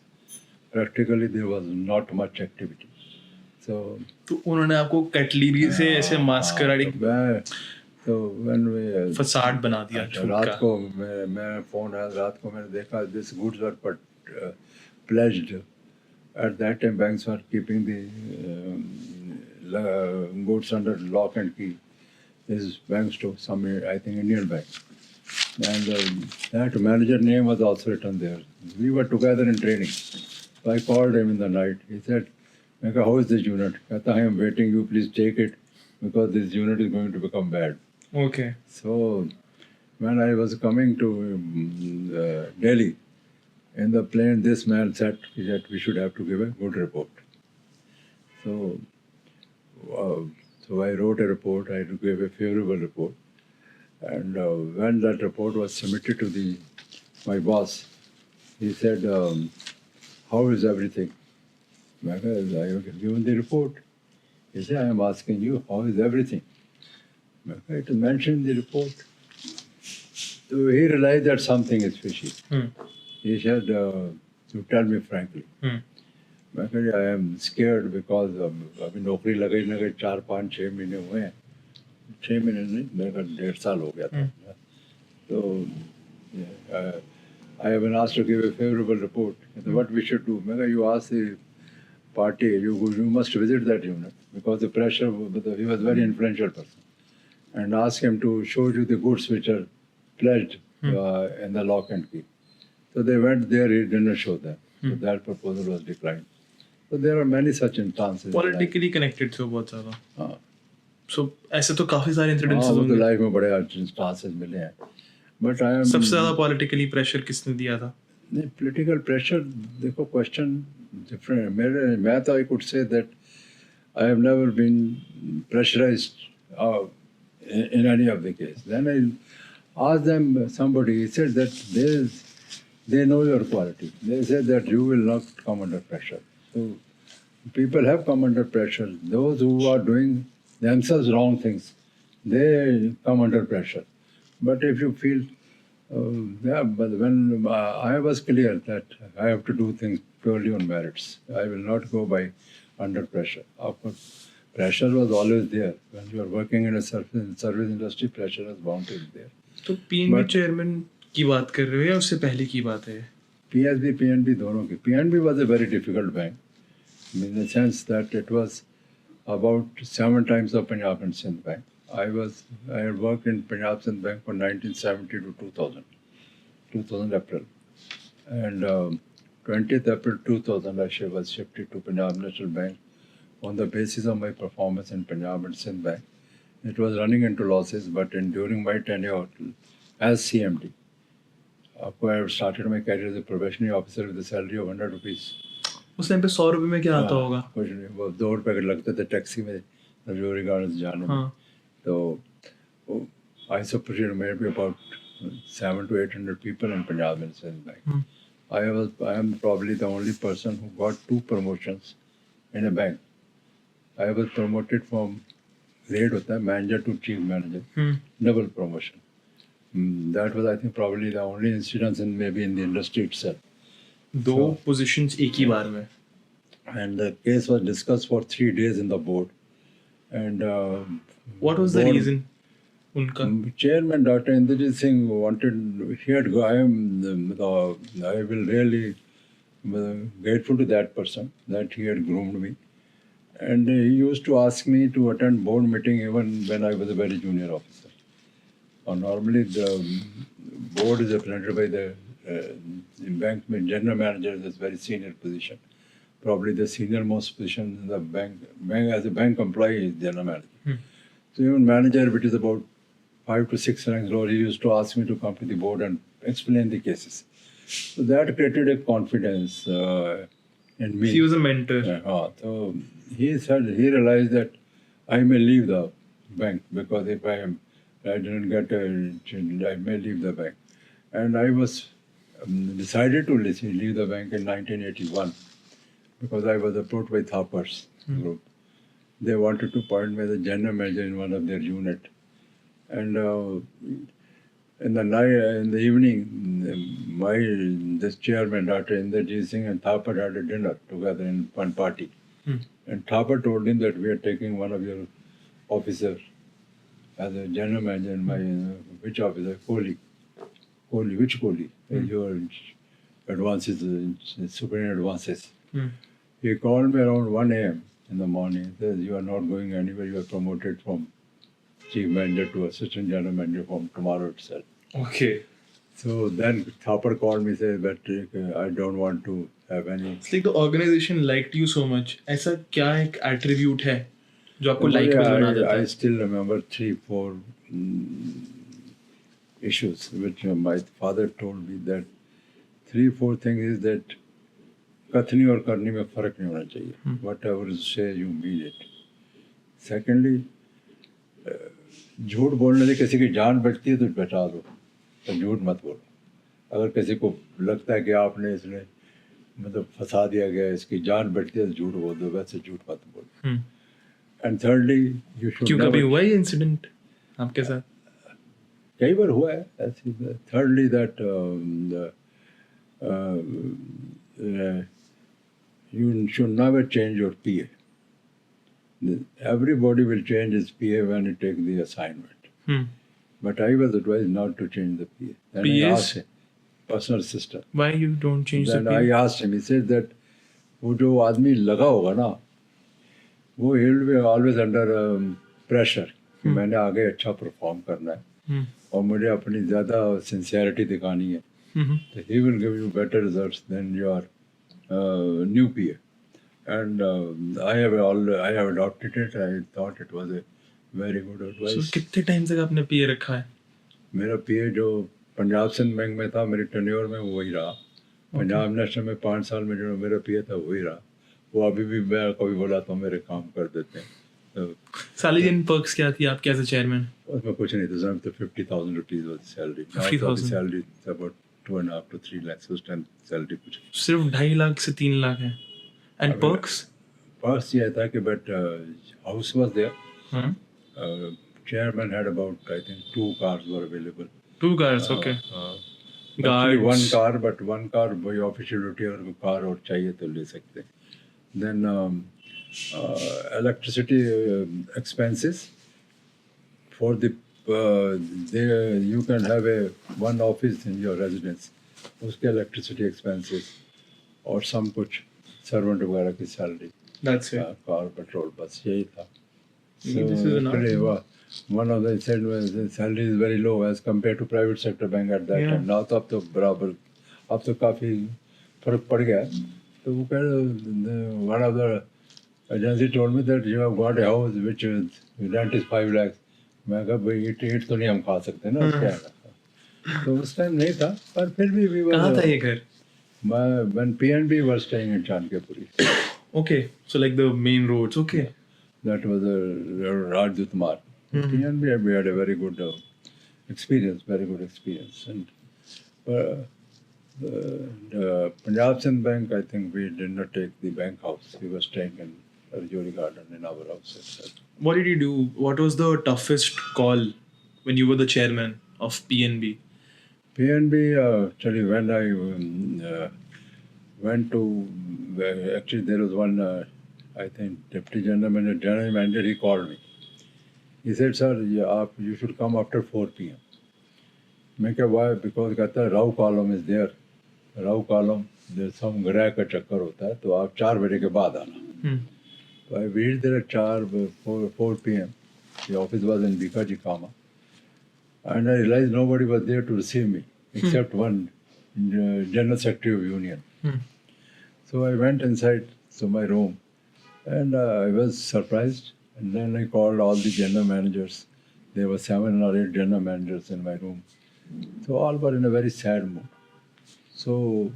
Practically, there was not much activity. So तो उन्होंने आपको cutlery से ऐसे मास्कराडी तो when we facade बना दिया झूठ रात का. को मैं फोन आया रात को मैंने देखा this goods were pledged. At that time, banks were keeping the goods under lock and key. This banks to some, I think, Indian bank. And that manager name was also written there. We were together in training. So I called him in the night. He said, Meka, how is this unit? I am waiting, you please take it because this unit is going to become bad. Okay. So when I was coming to Delhi, in the plane, this man said that we should have to give a good report. So, so I wrote a report. I gave a favorable report. And when that report was submitted to my boss, he said, "How is everything?" I said, "I have given the report." He said, "I am asking you, how is everything?" I said, "It is mentioned in the report." So he realized that something is fishy. He said, "To tell me frankly." I said, "I am scared because अभी नौकरी लगाई ना 4, 5, 6 महीने हुए हैं. 6 महीने नहीं, मेरे का 1.5 साल हो गया था. So I have been asked to give a favorable report. What we should do? You ask the party, you must visit that unit because the pressure, he was a very influential person, and ask him to show you the goods which are pledged in the lock and key. So they went there, he didn't show them. So that proposal was declined. So there are many such instances. Politically connected थे वो बहुत ज़्यादा. हाँ. So ऐसे तो काफी सारे incidents हाँ, वो तो होंगे. लाइफ में बड़े instances मिले हैं. But I am सबसे ज़्यादा politically pressure किसने दिया था? नहीं, political pressure, देखो question different. मैं तो I could say that I have never been pressurized in any of the case. Then I asked them, somebody, he said that they know your quality. They said that you will not come under pressure. So people have come under pressure. Those who are doing themselves wrong things, they come under pressure. But if you feel, but when I was clear that I have to do things purely on merits, I will not go by under pressure. Of course, pressure was always there. When you are working in a service industry, pressure is bound to be there. तो PNB chairman की बात कर रहे हो या उससे पहले की बात है? PNB दोनों की. PNB was a very difficult bank in the sense that it was about 7 times of Punjab and Sindh Bank. I had worked in Punjab Sindh Bank from 1970 to 2000 April. And 20th April 2000, I was shifted to Punjab National Bank on the basis of my performance in Punjab and Sindh Bank. It was running into losses, but during my tenure as CMD, I started my career as a probationary officer with a salary of 100 rupees. उस time पे 100 रुपए में क्या आता होगा? कुछ नहीं, वो 2 रुपए लगते थे टैक्सी में रजौरी गार्डन जाने में. So I supported maybe about 700 to 800 people in Punjab and Sindh Bank. I am probably the only person who got 2 promotions in a bank. I was promoted from grade होता है manager to chief manager, double promotion. That was, I think, probably the only incidence in maybe in the industry itself. दो positions एक ही बार में. And the case was discussed for 3 days in the board. And What was the board- reason? उनका. Chairman Dr. Indrajit Singh wanted, he had, I will really grateful to that person that he had groomed me. And he used to ask me to attend board meeting even when I was a very junior officer. Normally the board is represented by the bank general manager, is a very senior position. Probably the senior most position in the bank as a bank employee is general manager. So even manager, which is about 5 to 6 ranks lower, he used to ask me to come to the board and explain the cases. So that created a confidence in me. He was a mentor. So he said he realized that I may leave the bank because if I didn't get I may leave the bank. And I was decided to leave the bank in 1981 because I was approached by Thapars group. They wanted to appoint me as a general manager in one of their unit. And in the evening, this chairman, Dr. Inderjit Singh, and Thapar had a dinner together in one party. And Thapar told him that we are taking one of your officers as a general manager. And my which officer? Kohli. Which Kohli? Your advances, superior advances. He called me around 1 a.m. in the morning. He says, you are not going anywhere. You are promoted from chief manager to assistant general manager from tomorrow itself. Okay. So then Thapar called me and said, but I don't want to have any... It's like the organization liked you so much. ऐसा क्या एक attribute है जो आपको like पे बना देता I है? still remember 3-4 issues which my father told me that 3-4 things is that कथनी और करनी में फर्क नहीं होना चाहिए. Whatever you say, you mean it. Secondly, झूठ बोलने से किसी की जान बचती है तो बचा दो, तो झूठ मत बोलो. अगर किसी को लगता है कि आपने इसने मतलब फंसा दिया गया, इसकी जान बचती है तो झूठ बोल दो, वैसे झूठ मत बोलो. एंड थर्डली यू शुड क्यों कभी हुआ ये इंसिडेंट आपके साथ? कई बार हुआ है ऐसी. Thirdly that you should never change your PA. Everybody will change his PA when he takes the assignment. But I was advised not to change the PA. Then I asked him, personal assistant. Why you don't change Then the PA? I asked him, he said that वो जो आदमी लगा होगा ना, वो he will be always under pressure. कि मैंने आगे अच्छा परफॉर्म करना है और मुझे अपनी ज़्यादा सिंसियरिटी दिखानी है. So he will give you better results than your new PA. And I have adopted it. I thought it was a very good advice. So कितने टाइम तक आपने PA रखा है? मेरा PA जो पंजाब सिंध बैंक में था, मेरे टेन्योर में वही रहा. पंजाब नेशनल में 5 साल में जो मेरा PA था वही रहा. वो अभी भी मैं कभी बोला तो मेरे काम कर देते हैं. तो सैलरी एंड पर्क्स क्या थी आपके एज अ चेयरमैन? उसमें कुछ नहीं था. तो 50,000 rupees was salary. 50,000 salary about 2.5 to 3 lakhs. उस टाइम सैलरी कुछ सिर्फ 2.5 लाख से 3 लाख है. And perks? पर्क्स ये था कि but house was there. Chairman had about, I think, 2 cars were available. 2 cars, okay. Actually, Guards. 1 car, but 1 car by official duty और car और चाहिए तो ले सकते हैं. Then electricity expenses for the you can have one office in your residence. उसके electricity expenses और some कुछ servant वगैरह की salary. That's it. Car petrol बस यही था. This is enough. One of the said was the salary is very low as compared to private sector bank at that time. Now तो अब तो बराबर, अब तो काफी फर्क पड़ गया. तो वो कह one of the agency told me that you have got a house which is rent is 5 lakhs. मैं कहा भाई ईट तो नहीं हम खा सकते ना, क्या है. तो उस टाइम नहीं था, पर फिर भी we were. कहाँ था ये घर? When PNB was staying in Chanakpuri. Okay, so like the main roads, okay. That was Rajdutamar. PNB, we had a very good experience, And the Punjab Sindh Bank, I think we did not take the bank house. We were staying in Rajouri Garden in our house itself. What did you do? What was the toughest call when you were the chairman of PNB? PNB, actually, when I went to, actually there was one, I think Deputy General Manager, he called me. He said, sir, you should come after 4 p.m. मैं क्या why? Because कहता है Rao column is there. Rao column there's some ग्रह का चक्कर होता है, तो आप 4 बजे के बाद आना. So I reached there at 4 p.m. The office was in Bikaji Kama. And I realized nobody was there to receive me except one General Secretary of Union. So I went inside to my room and I was surprised. And then I called all the general managers. There were 7 or 8 general managers in my room. So all were in a very sad mood. So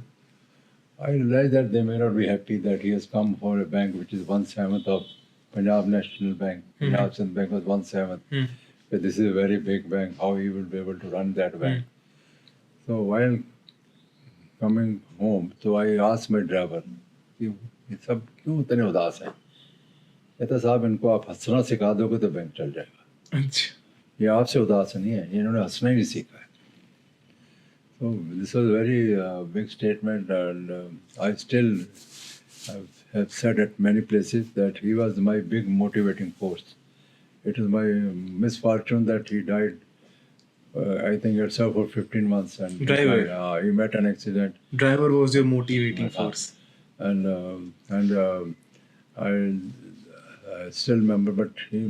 I realized that they may not be happy that he has come for a bank which is 1/7 of Punjab National Bank. Punjab Sind Bank was 1/7. But this is a very big bank. How he will be able to run that bank? So while coming home, so I asked my driver, ये सब क्यों इतने उदास हैं? कहता साहब इनको आप हंसना सिखा दोगे तो बैंक चल जाएगा. अच्छा. ये आपसे उदास नहीं है, इन्होंने हंसना ही नहीं सीखा है. So this was a very big statement, and I still have said at many places that he was my big motivating force. It is my misfortune that he died, I think itself for 15 months. And Driver. He met an accident. Driver was your motivating force. And I still remember, but he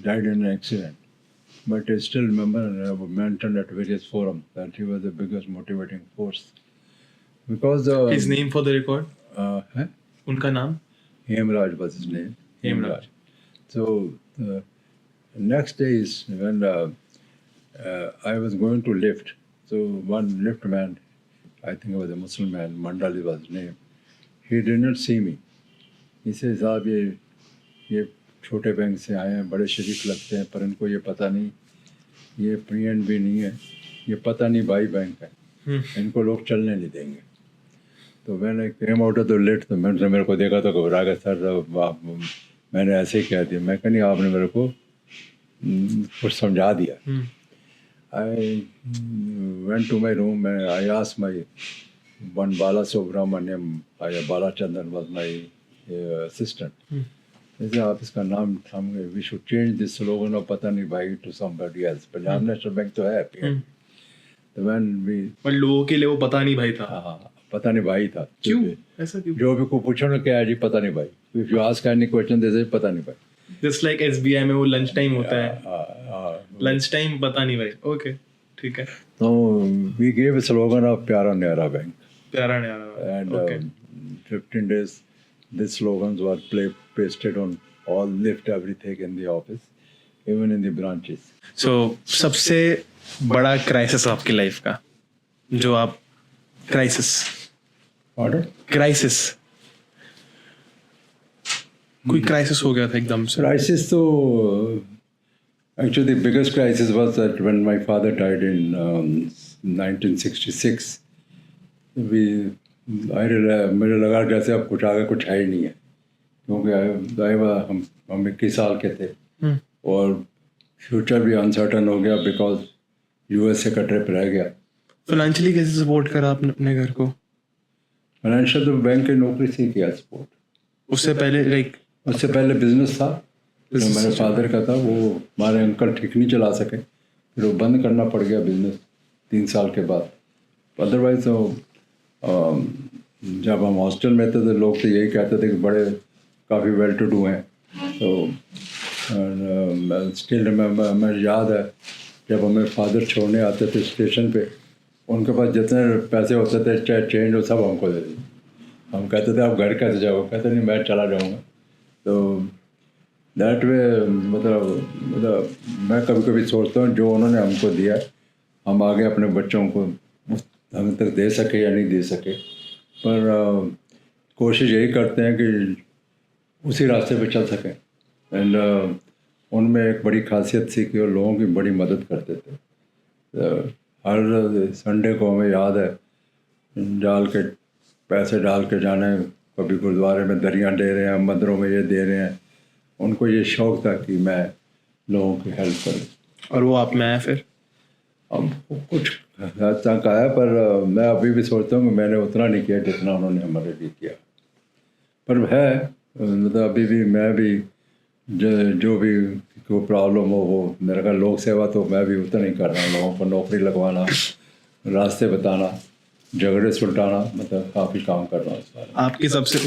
died in an accident. But I still remember, and I have mentioned at various forums, that he was the biggest motivating force. Because His name for the record? Unka naam? Hemraj was his name. Hemraj. So next day is when I was going to lift. So one lift man, I think it was a Muslim man, Mandali was his name. He did not see me. He says, साहब ये छोटे bank से आए हैं, बड़े शरीफ लगते हैं, पर इनको ये पता नहीं, ये PNB नहीं है, ये पता नहीं भाई बैंक है, इनको लोग चलने नहीं देंगे. तो मैंने came out of the lift, तो मैंने मेरे को देखा तो घबरा गया. सर मैंने ऐसे ही कह दिया. मैं कहा नहीं, आपने मेरे को कुछ समझा दिया. I went to my room and I asked my one Bala Subramaniam, Bala Chandan was my assistant. जैसे आप इसका नाम हम we should change this slogan of पता नहीं भाई to somebody else. Punjab national bank तो है. तो व्हेन वी, पर लोगों के लिए वो पता नहीं भाई था. हाँ, पता नहीं भाई था. क्यों ऐसा क्यों? जो भी को पूछो ना क्या है जी, पता नहीं भाई. If you ask any question they say पता नहीं भाई. जस्ट लाइक SBI में वो लंच टाइम होता है, लंच टाइम पता नहीं भाई. ओके, ठीक है. तो we give a slogan of प्यारा न्यारा बैंक. प्यारा न्यारा. And 15 days these slogans were pasted on all, lift everything in the office, even in the branches. So सबसे बड़ा क्राइसिस आपकी लाइफ का, जो आप क्राइसिस कोई क्राइसिस हो गया था एकदम से? Crisis, so actually the biggest crisis was that when my father died in 1966, मुझे लगा जैसे अब कुछ आगे कुछ है ही नहीं है, क्योंकि हम 21 साल के थे और फ्यूचर भी अनसर्टन हो गया बिकॉज USA का ट्रिप रह गया. फाइनेंशियली कैसे सपोर्ट करा आपने अपने घर को? फाइनेंशियल तो बैंक की नौकरी से किया सपोर्ट. उससे पहले बिजनेस था जो मेरे फादर का था, वो हमारे अंकल ठीक नहीं चला सके, फिर वो बंद करना पड़ गया बिजनेस 3 साल के बाद. अदरवाइज तो जब हम हॉस्टल में थे तो लोग तो यही कहते थे कि बड़े काफ़ी वेल टू डू हैं. तो स्टिल रिमेम्बर, मुझे याद है जब हमें फादर छोड़ने आते थे स्टेशन पे, उनके पास जितने पैसे होते थे चाहे चेंज हो सब हमको दे देते. हम कहते थे आप घर कैसे जाओ? कहते नहीं मैं चला जाऊँगा. तो दैट वे मतलब मैं कभी कभी सोचता हूँ जो उन्होंने हमको दिया हम आगे अपने बच्चों को हम तक दे सके या नहीं दे सके, पर कोशिश यही करते हैं कि उसी रास्ते पे चल सकें. एंड उनमें एक बड़ी खासियत थी कि वो लोगों की बड़ी मदद करते थे. हर संडे को हमें याद है पैसे डाल के जाने, कभी गुरुद्वारे में दरियाँ दे रहे हैं, मंदिरों में ये दे रहे हैं. उनको ये शौक़ था कि मैं लोगों की हेल्प करूँ. और वो आप में आया फिर? अब कुछ तक आया, पर मैं अभी भी सोचता हूँ कि मैंने उतना नहीं किया जितना उन्होंने हमारे लिए किया। पर है मतलब अभी भी मैं भी जो भी कोई प्रॉब्लम हो वो मेरे का लोक सेवा तो मैं भी उतना ही कर रहा हूँ। लोगों को नौकरी लगवाना, रास्ते बताना, झगड़े सुलटाना, मतलब काफ़ी काम कर रहा हूँ इस बारे में। आपके सबसे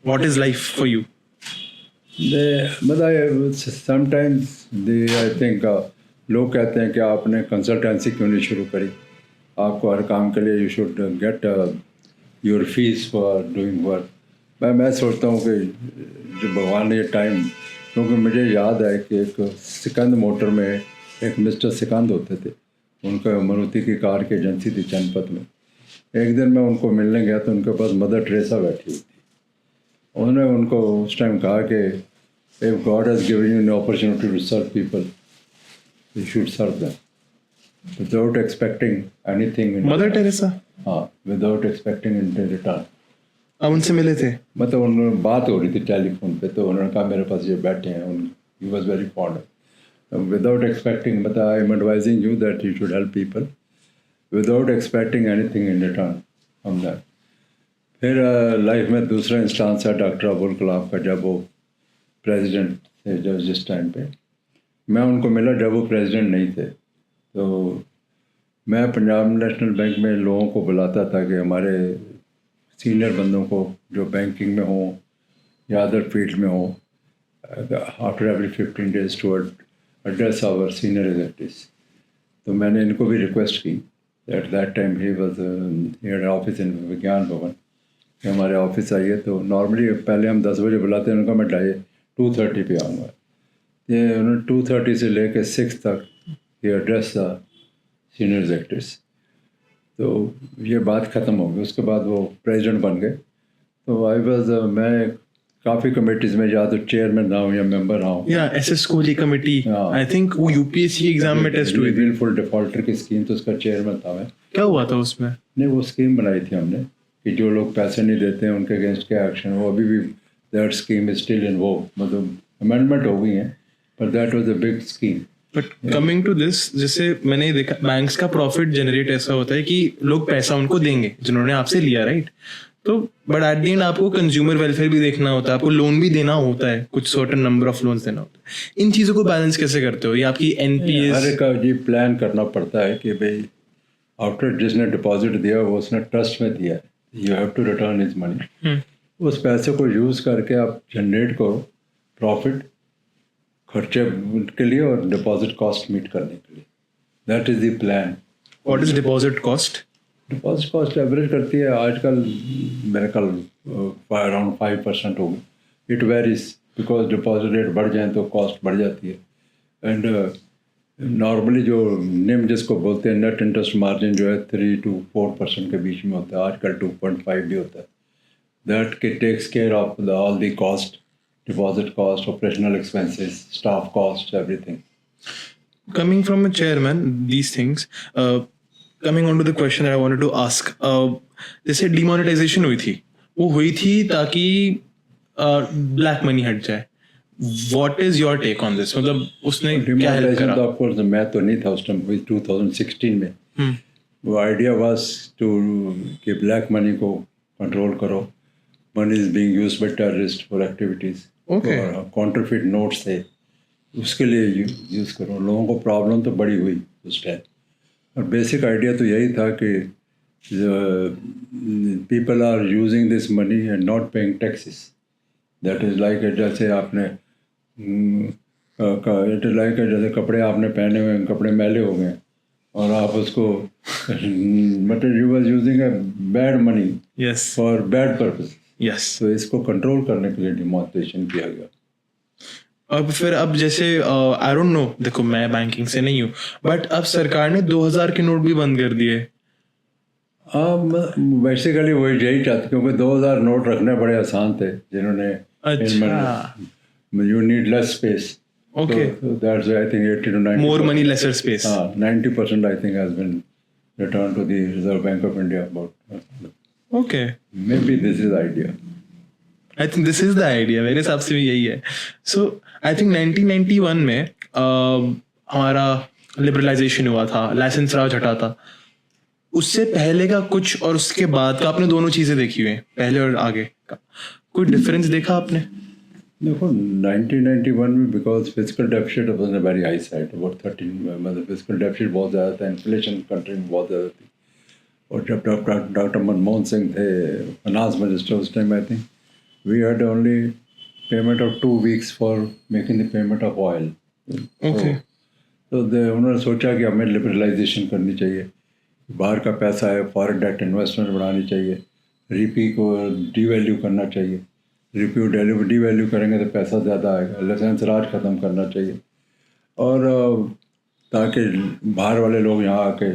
what is life for you? मतलब समटाइम्स आई थिंक लोग कहते हैं कि आपने कंसल्टेंसी क्यों नहीं शुरू करी, आपको हर काम के लिए you should get your fees for doing work. मैं सोचता हूँ कि जो भगवान ने ये टाइम, क्योंकि मुझे याद है कि एक सिकंद मोटर में एक मिस्टर सिकंद होते थे, उनका मारुति की कार की एजेंसी थी जनपद में। एक दिन मैं उनको मिलने गया तो उनके पास मदर टेरेसा बैठी हुई थी। उन्होंने उनको उस टाइम कहा कि if God has given you an opportunity to serve people, you should serve them without expecting anything. Mother Teresa? हाँ, विदाउट एक्सपेक्टिंग इन रिटर्न। आप उनसे मिले थे? मतलब उन्होंने बात हो रही थी टेलीफोन पे, तो उन्होंने कहा मेरे पास ये बैठे हैं, he was very fond without expecting. मतलब I am advising you that you should help people without expecting anything in return from that. फिर लाइफ में दूसरा इंस्टांस है डॉक्टर अबुल कलाम का, जब वो प्रेसिडेंट थे, जब जिस टाइम पे मैं उनको मिला जब वो प्रेसिडेंट नहीं थे, तो मैं पंजाब नेशनल बैंक में लोगों को बुलाता था कि हमारे सीनियर बंदों को जो बैंकिंग में हो या अदर फील्ड में हो, after every 15 days to address our senior executives. तो मैंने इनको भी रिक्वेस्ट की, at that time he was office in Vigyan Bhawan, कि हमारे ऑफिस आइए। तो नॉर्मली पहले हम 10 बजे बुलाते हैं, उनका मैं 2:30 पे आऊँगा। ये उन्होंने 2:30 से लेकर 6 तक ये एड्रेस था सीनियर एग्जेक्टिव्स। तो ये बात ख़त्म हो गई, उसके बाद वो प्रेसिडेंट बन गए। तो मैं काफ़ी कमेटीज़ में या तो चेयरमैन रहा हूँ या मेंबर रहा हूँ। या SS Kohli committee, I think वो यूपीएससी एग्जाम में टेस्ट हुई थी। विलफुल डिफॉल्टर की स्कीम, तो उसका चेयरमैन था मैं। क्या हुआ था उसमें? नहीं, वो स्कीम बनाई थी हमने कि जो लोग पैसे नहीं देते हैं उनके अगेंस्ट क्या एक्शन। वो अभी भी that scheme is still in वो, मतलब अमेंडमेंट हो गई है, पर that was a big scheme. But coming to this, जैसे मैंने देखा बैंक्स का प्रॉफिट जनरेट ऐसा होता है कि लोग पैसा उनको देंगे जिन्होंने आपसे लिया, राइट? तो बट एट द एंड आपको कंज्यूमर वेलफेयर भी देखना होता है, आपको लोन भी देना होता है, कुछ सर्टेन नंबर ऑफ लोन्स देना होता है। इन चीज़ों को बैलेंस कैसे करते हो? ये आपकी एनपीएस हर एक का जी प्लान करना पड़ता है कि भाई आफ्टर जिसने डिपॉजिट दिया वो उसने ट्रस्ट में दिया है, you have to return his money. उस पैसे को यूज़ करके आप जनरेट करो प्रॉफिट, खर्चे के लिए और डिपॉजिट कॉस्ट मीट करने के लिए। That is the plan. What is deposit cost? Deposit cost average करती है आजकल मेरे ख्याल अराउंड 5% होगी। It varies because deposit rate बढ़ जाए तो कॉस्ट बढ़ जाती है। एंड नॉर्मली जो निम जिसको बोलते हैं नेट इंटरेस्ट मार्जिन जो है 3 to 4% के बीच में होता है, आजकल 2.5 भी होता है। दैट के takes care of all the cost, deposit cost, operational expenses, staff cost, everything. Coming from a chairman, these things, coming on to the question that I wanted to ask, जैसे डिमोनेटाइजेशन हुई थी, वो हुई थी ताकि black money हट जाए। What is your take on this? मतलब उसने क्या हेल्प करा? तो ऑफ कोर्स मैं तो नहीं था उस टाइम, 2016 में। वो आइडिया वाज टू कि ब्लैक मनी को कंट्रोल करो, money is being used by terrorist for activities. Okay. और काउंटरफिट नोट्स थे, उसके लिए यूज़ करो। लोगों को प्रॉब्लम तो बड़ी हुई उस टाइम, और बेसिक आइडिया तो यही था कि people are using this money and not paying taxes. That is like जैसे आपने इट इज़ लाइक जैसे कपड़े आपने पहने हुए, कपड़े मैले हो गए और आप उसको मतलब you was using a bad money Yes. For bad purpose. Yes. तो इसको कंट्रोल करने के लिए डिमोनेटाइजेशन किया गया। अब फिर अब जैसे आई डोंट नो, देखो मैं बैंकिंग से नहीं हूँ, बट अब सरकार ने 2000 के नोट भी बंद कर दिए। बेसिकली वही यही चाहते, क्योंकि 2000 नोट रखने बड़े आसान थे। जिन्होंने अच्छा, you need less space. Okay. So that's why I think 80 to 90 more money, lesser space. 90% I think has been returned to the Reserve Bank of India. About Okay. maybe this is the idea. I think this is the idea. मेरे हिसाब से भी यही है. So I think 1991 में हमारा liberalisation हुआ था, लाइसेंस राज हटा था, उससे पहले का कुछ और उसके बाद का आपने दोनों चीजें देखी हुई हैं, पहले और आगे का कोई डिफरेंस देखा आपने? देखो 1991 में because physical deficit was a very high side, about 13, मतलब फिजिकल डेफिसिट बहुत ज़्यादा था, इन्फ्लेशन कंट्री में बहुत ज़्यादा थी। और जब डॉक्टर मनमोहन सिंह थे फाइनेंस मिनिस्टर उस time, I think we had only payment of 2 weeks for making the payment of oil. Okay. तो उन्होंने सोचा कि हमें लिबरलाइजेशन करनी चाहिए, बाहर का पैसा है, फॉरेन डायरेक्ट इन्वेस्टमेंट बढ़ानी चाहिए, रिपी को डीवैल्यू करना चाहिए, रिपी डीवैल्यू करेंगे तो पैसा ज़्यादा आएगा, लाइसेंस राज ख़त्म करना चाहिए, और ताकि बाहर वाले लोग यहाँ आके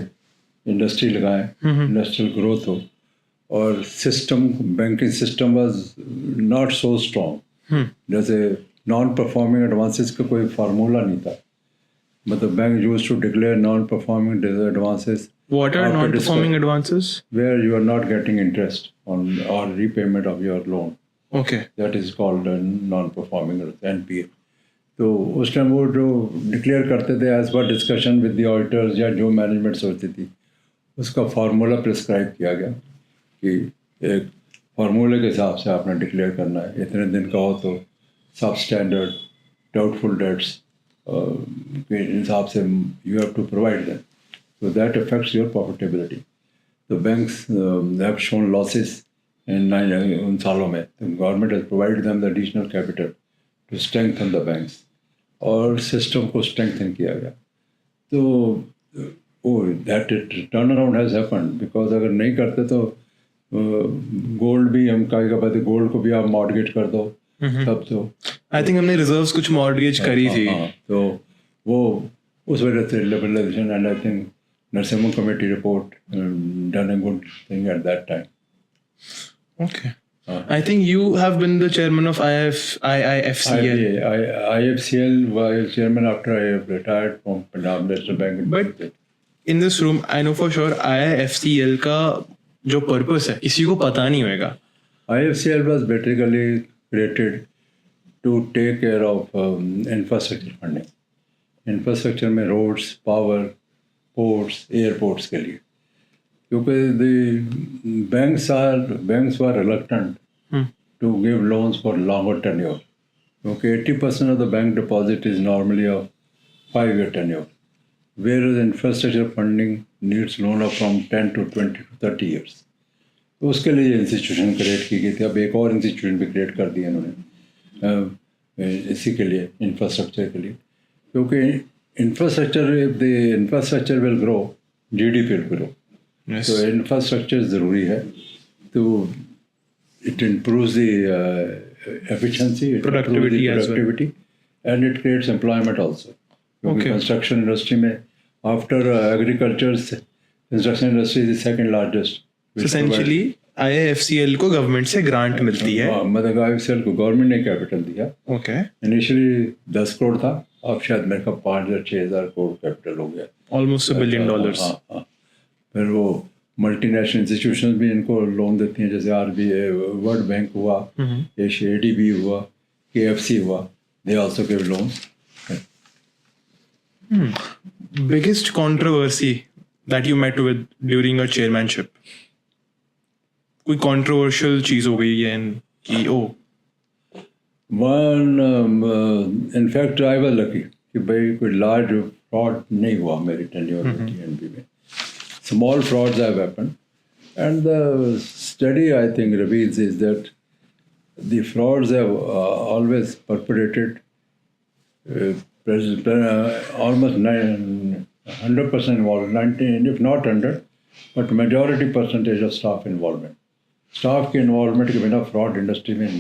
इंडस्ट्री लगाएं, इंडस्ट्रियल ग्रोथ हो। और system, banking system was not so strong, जैसे नॉन परफॉर्मिंग एडवांसेस का कोई फार्मूला नहीं था, मतलब bank used to declare non performing advances. What are non-performing advances? Where you are not getting interest on or repayment of your loan. Okay. That is called a non-performing NPA. तो उस time वो जो declare करते थे as per discussion with the auditors या जो management सोचती थी, उसका फार्मूला प्रिस्क्राइब किया गया कि एक फार्मूले के हिसाब से आपने डिक्लेयर करना है, इतने दिन का हो तो सब स्टैंडर्ड डाउटफुल डेट्स के हिसाब से you have to provide them, so that affects your profitability. The banks have shown losses in उन सालों में, the government has provided them the additional capital to strengthen the banks, और system को strengthen किया गया। तो that turnaround has happened, because अगर नहीं करते तो गोल्ड भी हम कहीं का बात, गोल्ड को भी आप मॉर्गेज कर दो, तब तो आई थिंक हमने रिजर्व्स कुछ मॉर्गेज करी थी। तो वो उस वजह से liberalisation, and I think Narasimha committee report done a good thing at that time. Okay. I think you have been the chairman of IIFCL. IFCL was chairman after I have retired from Punjab National Bank. But in this room, I know for sure IIFCL का जो purpose है, किसी को पता नहीं होएगा. IFCL was basically created to take care of infrastructure funding. Infrastructure में roads, power, ports, airports के लिए, क्योंकि the banks were reluctant to give loans for longer tenure, क्योंकि 80% of the bank deposit is normally of 5-year tenure, whereas infrastructure funding needs loan of from 10 to 20 to 30 years. तो उसके लिए institution create की गई थी। अब एक और इंस्टीट्यूशन भी क्रिएट कर दिया इन्होंने इसी के लिए, इंफ्रास्ट्रक्चर के लिए, क्योंकि infrastructure, if the infrastructure will grow, GDP will grow. Yes. So infrastructure ज़रूरी है, तो it improves the efficiency, it productivity, improves the productivity, and it creates employment also. क्योंकि construction industry में after agriculture, construction industry is the second largest. So essentially IIFCL को government से grant मिलती है। मतलब IIFCL को गवर्नमेंट ने capital दिया। Okay. Initially 10 करोड़ था, अब शायद मेरे का 5,000-6,000 करोड़ कैपिटल हो गया, ऑलमोस्ट $1 billion। फिर वो मल्टीनेशनल इंस्टीट्यूशन भी इनको लोन देती हैं, जैसे RBI, वर्ल्ड बैंक हुआ, ADB हुआ, KFC हुआ, they also give loans. Biggest controversy that you met with during your chairmanship, कोई कंट्रोवर्शियल चीज हो गई है कि ओ One, in fact, I was lucky कि भाई कोई large fraud नहीं हुआ मेरी tenure में TNB में. Small frauds have happened, and the study I think reveals is that the frauds have always perpetrated almost 100% involved, 90, if not 100, but majority percentage of staff involvement. Staff के involvement के बिना fraud industry में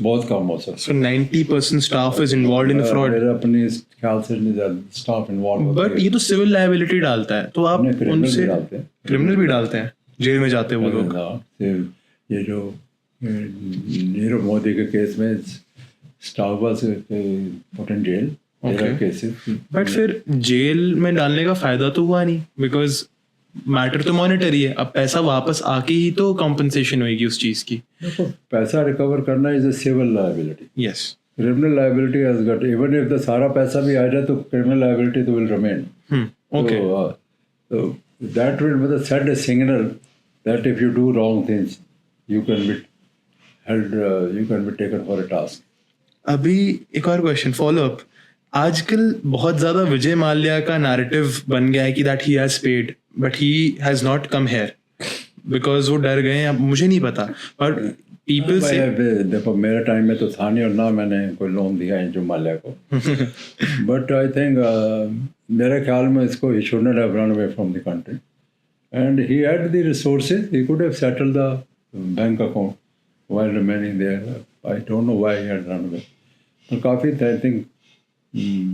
बहुत कम हो सकता। So 90% staff is involved in the fraud. मेरे अपने ख्याल से staff involved। But ये तो civil liability डालता है, तो आप उनसे क्रिमिनल भी डालते हैं, जेल में जाते हैं वो लोग। ये जो नीरव मोदी के केस में staff was put in jail, but फिर जेल में डालने का फायदा तो हुआ नहीं, बिकॉज मैटर तो मॉनिटरी है, अब पैसा वापस आके ही तो कॉम्पनसेशन होगी उस चीज की। देखो पैसा रिकवर करना is a civil liability. Yes, Criminal liability has got, even if the सारा पैसा भी आ जाए तो criminal liability तो will remain. Okay. So that will send a signal that if you do wrong things, you can be held, you can be taken for a task. अभी एक और question follow up. आजकल बहुत ज्यादा विजय माल्या का narrative बन गया है कि that he has paid but he has not come here because वो डर गए हैं. अब मुझे नहीं पता बट पीपल से देखो मेरे टाइम में तो था नहीं और ना मैंने कोई लोन दिया है जो माल्या को. बट आई थिंक मेरे ख्याल में इसको he should not have run away from the country and he had the resources. He could have settled the bank account while remaining there. I don't know why he had run away. But काफ़ी I think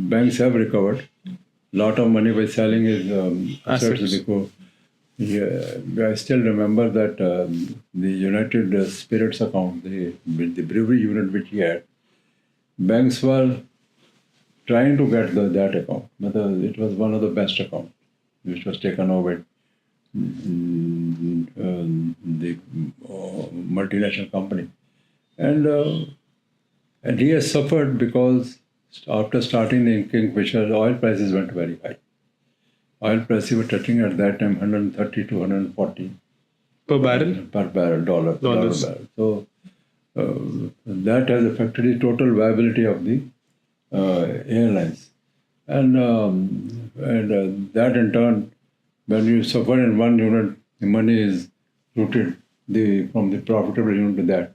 banks have recovered lot of money by selling his assets. Yeah, I still remember that the United Spirits account, the brewery unit which he had, banks were trying to get that account. But it was one of the best accounts which was taken over. The multinational company, and he has suffered because after starting the Kingfisher, oil prices went very high. Oil prices were touching at that time 130 to 140 per barrel. Dollars. Barrel. So that has affected the total viability of the airlines, and that in turn. When you suffer in one unit, the money is routed from the profitable unit to that.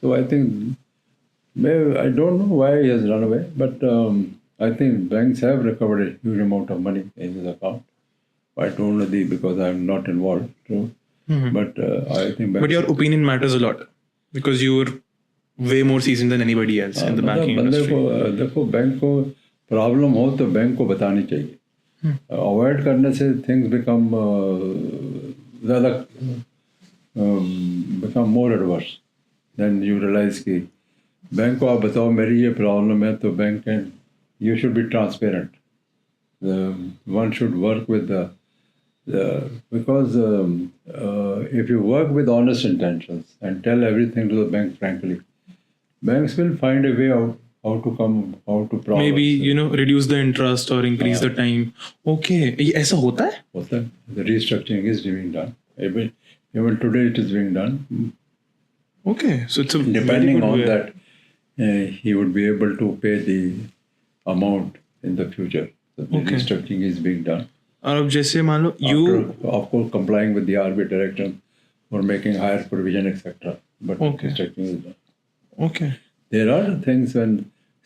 So I think, I don't know why he has run away, but I think banks have recovered a huge amount of money in his account. I don't know because I'm not involved, true. But I think banks. But your opinion matters a lot because you were way more seasoned than anybody else in the banking industry. देखो bank को problem हो तो bank को बतानी चाहिए. Avoid करने से things become ज़्यादा become more adverse than you realise कि बैंक को आप बताओ मेरी ये प्रॉब्लम है तो bank can you should be transparent. One should work with because if you work with honest intentions and tell everything to the bank frankly, banks will find a way out how to promise. Maybe reduce the interest or increase the time. Okay, ये ऐसा होता है? होता है. The restructuring is being done. Even today it is being done. Okay, so it's a depending on that, he would be able to pay the amount in the future. So the restructuring is being done. और अब जैसे मान लो of course complying with the RBI direction for making higher provision etc. But restructuring is done. Okay. There are things when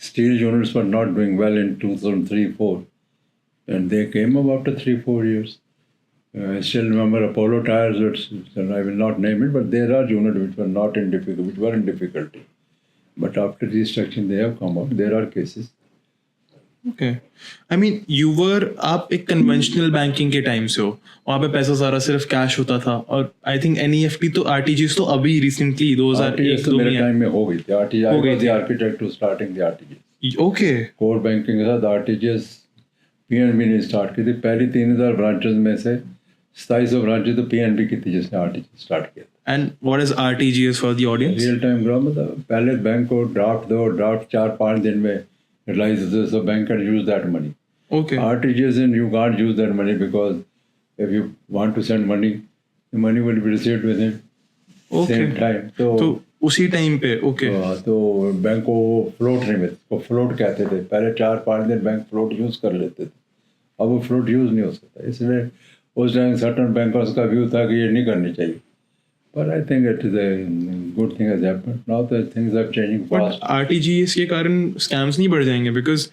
steel units were not doing well in 2003-04, and they came up after 3-4 years. I still remember Apollo Tires, which I will not name it, but there are units which were in difficulty. But after restructuring, they have come out. There are cases. Okay. I mean, आप एक conventional banking के time से हो, वहाँ पे पैसा सारा सिर्फ कैश होता था और आई थिंक NEFT तो RTGS तो अभी रिसेंटली 2001 मेरे टाइम में हो गई थी. RTGS the architect to starting the RTGS. Okay. Core banking के साथ RTGS PNB ने स्टार्ट की थी. पहली 3000 ब्रांचेस में से 2700 ब्रांचेस तो PNB की थी जिसने RTGS स्टार्ट किया. And what is RTGS for the audience? Real time graph मतलब पहले बैंक को ड्राफ्ट 4-5 दिन में realizes the bank can use that money. Okay. RTGS and you can't use that money because if you want to send money, the money will be received within same time. तो उसी time पे तो bank को float नहीं मिलता. को float कहते थे. पहले 4-5 दिन बैंक फ्लोट यूज कर लेते थे. अब वो फ्लोट यूज नहीं हो सकता. इसलिए उस टाइम सर्टन बैंकर्स का व्यू था कि ये नहीं करनी चाहिए. But I think it is a good thing has happened. Now the things are changing fast. But RTGS के कारण scams नहीं बढ़ जाएंगे because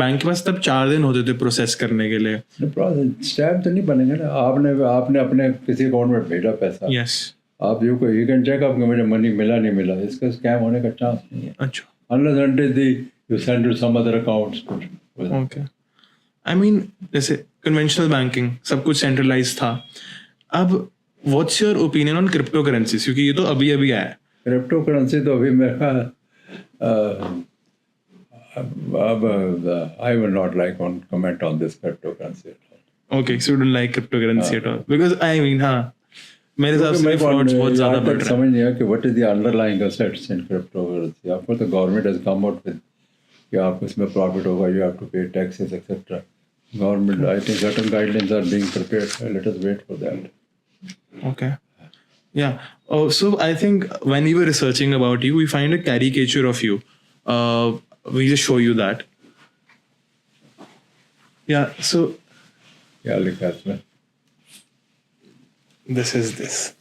बैंक के पास तब 4 दिन होते थे प्रोसेस करने के लिए. स्कैम तो नहीं बनेंगे ना. आपने अपने किसी अकाउंट में भेजा पैसा. Yes. आप यू कैन चेक आपको मुझे मनी मिला नहीं मिला. इसका स्कैम होने का चांस नहीं है. अच्छा. Unless until you send to some other accounts. Okay. I mean जैसे conventional banking सब कुछ centralized था. अब What's your opinion on cryptocurrencies? क्योंकि ये तो अभी आया है. क्रिप्टो करेंसी तो अभी मेरा I will not comment on this cryptocurrency at all. Okay, so you don't like cryptocurrency at all because I mean मेरे हिसाब से फ्रॉड्स बहुत ज़्यादा बढ़ रहे हैं. समझ नहीं आया कि what is the underlying assets in cryptocurrency. आपको तो government has come out with कि आपको इसमें प्रॉफिट होगा, यू हैव टू पे taxes etcetera. Government, I think certain guidelines are being prepared. Let us wait for that. Okay. Yeah. Oh, so I think when we were researching about you, we find a caricature of you. We just show you that. Yeah. So क्या लिखा है इसमें? this is this.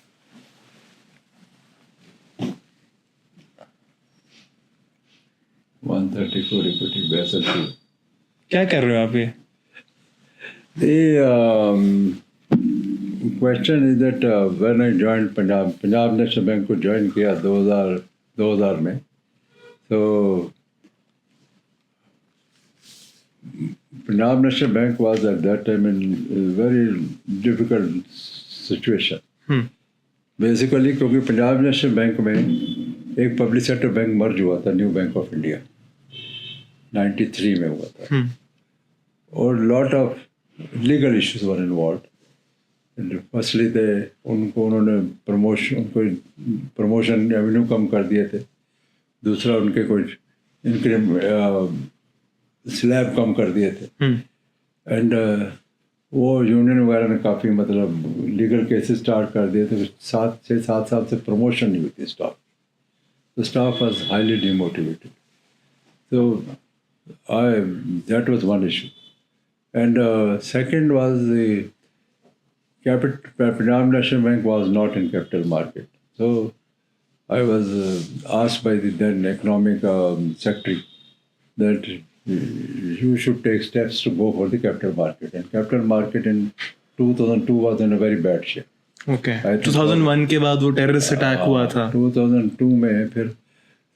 $134 equity basel fee. क्या कर रहे हो आप ये? The question is that when I joined Punjab National Bank को join किया 2000 में, so Punjab National Bank was at that time in a very difficult situation. Basically क्योंकि पंजाब नेशनल बैंक में एक पब्लिक सेक्टर बैंक मर्ज हुआ था, न्यू बैंक ऑफ इंडिया 93 में हुआ था, और lot of legal issues were involve. Firstly उन्होंने प्रमोशन रेवेन्यू कम कर दिए थे. दूसरा उनके कुछ स्लैब कम कर दिए थे. एंड वो यूनियन वगैरह ने काफ़ी मतलब लीगल केसेस स्टार्ट कर दिए थे. 7 साल से प्रमोशन नहीं हुई थी staff. The staff was highly demotivated. So that was one issue. And second was the Punjab National Bank was not in capital market. So I was asked by the then economic secretary that you should take steps to go for the capital market. And capital market in 2002 was in a very bad shape. Okay. 2001 के बाद वो terrorist attack हुआ था. 2002 में फिर